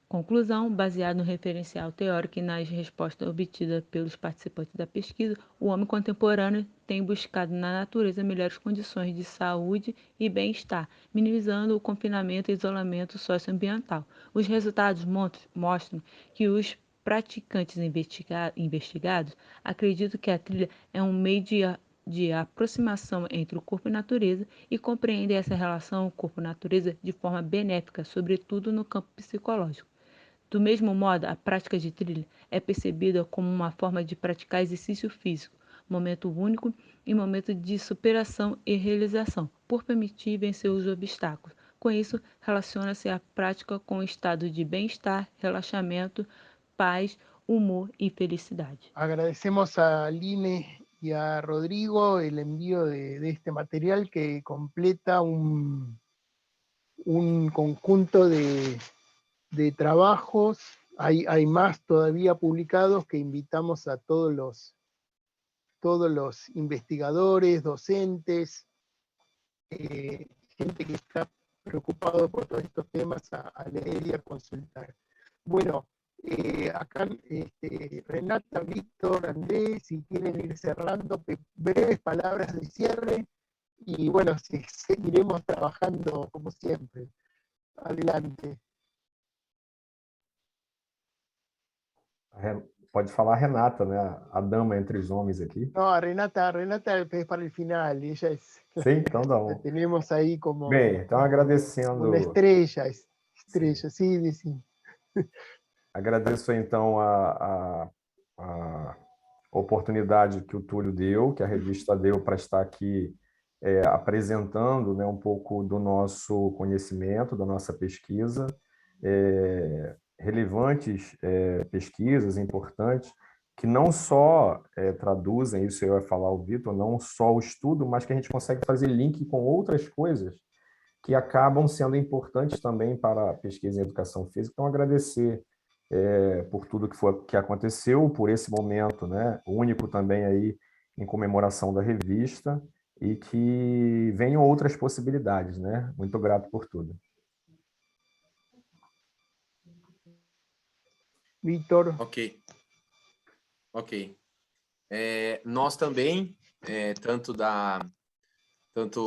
H: Conclusão: baseado no referencial teórico e nas respostas obtidas pelos participantes da pesquisa, o homem contemporâneo tem buscado na natureza melhores condições de saúde e bem-estar, minimizando o confinamento e isolamento socioambiental. Os resultados mostram que os praticantes investigados acreditam que a trilha é um meio de aproximação entre o corpo e a natureza e compreendem essa relação corpo-natureza de forma benéfica, sobretudo no campo psicológico. Do mesmo modo, a prática de trilha é percebida como uma forma de praticar exercício físico, momento único e momento de superação e realização, por permitir vencer os obstáculos. Com isso, relaciona-se a prática com o estado de bem-estar, relaxamento, paz, humor y felicidad.
A: Agradecemos a Aline y a Rodrigo el envío de este material que completa un conjunto de trabajos. Hay más todavía publicados que invitamos a todos los investigadores, docentes, gente que está preocupado por todos estos temas a leer y a consultar. Bueno, acá Renata, Víctor, Andrés, si quieren ir cerrando, breves palabras de cierre, y bueno, seguiremos trabajando como siempre. Adelante.
C: Pode falar Renata, né? A dama entre os homens aqui.
A: No, Renata es para el final, ella es...
C: Sim, então dá
A: La tenemos ahí como...
C: Bem, então agradecendo...
A: Uma estrela, sim, sim.
C: Agradeço, então, a oportunidade que o Túlio deu, que a revista deu para estar aqui apresentando, né, um pouco do nosso conhecimento, da nossa pesquisa, relevantes pesquisas importantes, que não só traduzem, isso eu ia falar ao Vitor, não só o estudo, mas que a gente consegue fazer link com outras coisas que acabam sendo importantes também para a pesquisa em educação física. Então, agradecer por tudo que aconteceu, por esse momento, né, único também aí em comemoração da revista, e que venham outras possibilidades, né? Muito grato por tudo.
A: Víctor.
F: Ok. Nós também, tanto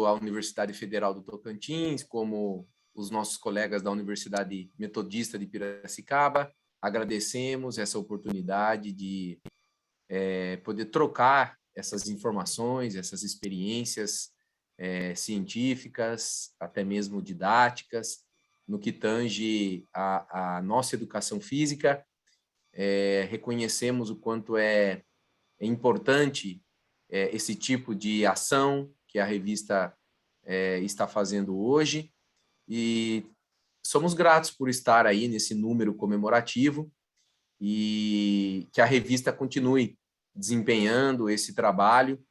F: a Universidade Federal do Tocantins, como os nossos colegas da Universidade Metodista de Piracicaba, agradecemos essa oportunidade de poder trocar essas informações, essas experiências científicas, até mesmo didáticas, no que tange a nossa educação física. Reconhecemos o quanto é importante esse tipo de ação que a revista está fazendo hoje, e somos gratos por estar aí nesse número comemorativo e que a revista continue desempenhando esse trabalho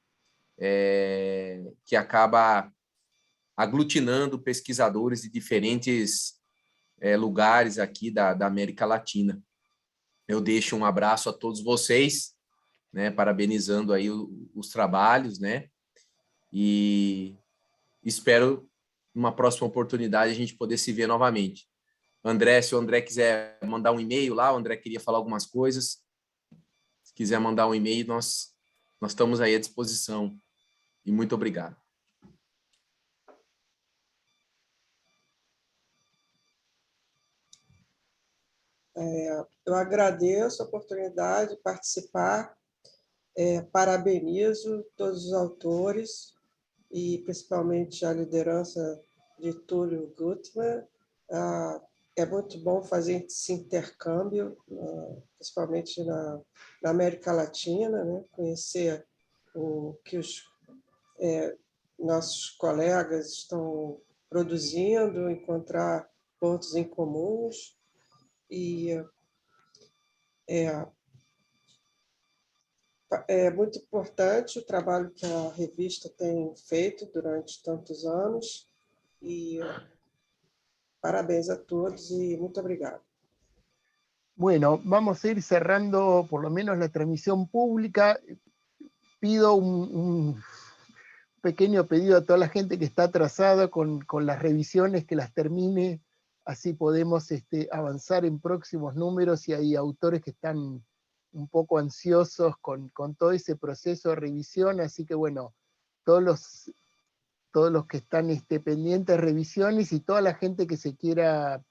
F: que acaba aglutinando pesquisadores de diferentes lugares aqui da América Latina. Eu deixo um abraço a todos vocês, né, parabenizando aí os trabalhos, né, e espero numa próxima oportunidade a gente poder se ver novamente. André, se o André quiser mandar um e-mail lá, o André queria falar algumas coisas, se quiser mandar um e-mail, nós estamos aí à disposição, e muito obrigado.
E: Eu agradeço a oportunidade de participar, parabenizo todos os autores e principalmente a liderança de Túlio Gutmann. É muito bom fazer esse intercâmbio, principalmente na América Latina, né? Conhecer o que os nossos colegas estão produzindo, encontrar pontos em comuns. E é muito importante o trabalho que a revista tem feito durante tantos anos, e parabéns a todos y muito obrigado.
A: Bueno, vamos a ir cerrando por lo menos la transmisión pública. Pido un pequeño pedido a toda la gente que está atrasada con las revisiones, que las termine, así podemos avanzar en próximos números, y hay autores que están un poco ansiosos con todo ese proceso de revisión, así que bueno, todos los que están pendientes de revisiones y toda la gente que quiera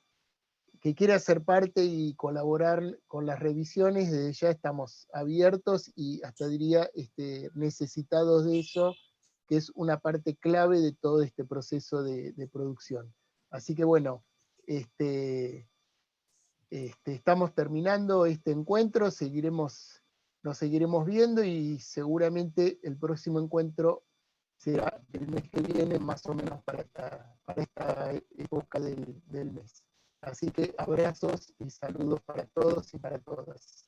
A: ser parte y colaborar con las revisiones, desde ya estamos abiertos y hasta diría necesitados de eso, que es una parte clave de todo este proceso de producción. Así que bueno, estamos terminando este encuentro, nos seguiremos viendo, y seguramente el próximo encuentro será el mes que viene, más o menos para esta época del mes. Así que abrazos y saludos para todos y para todas.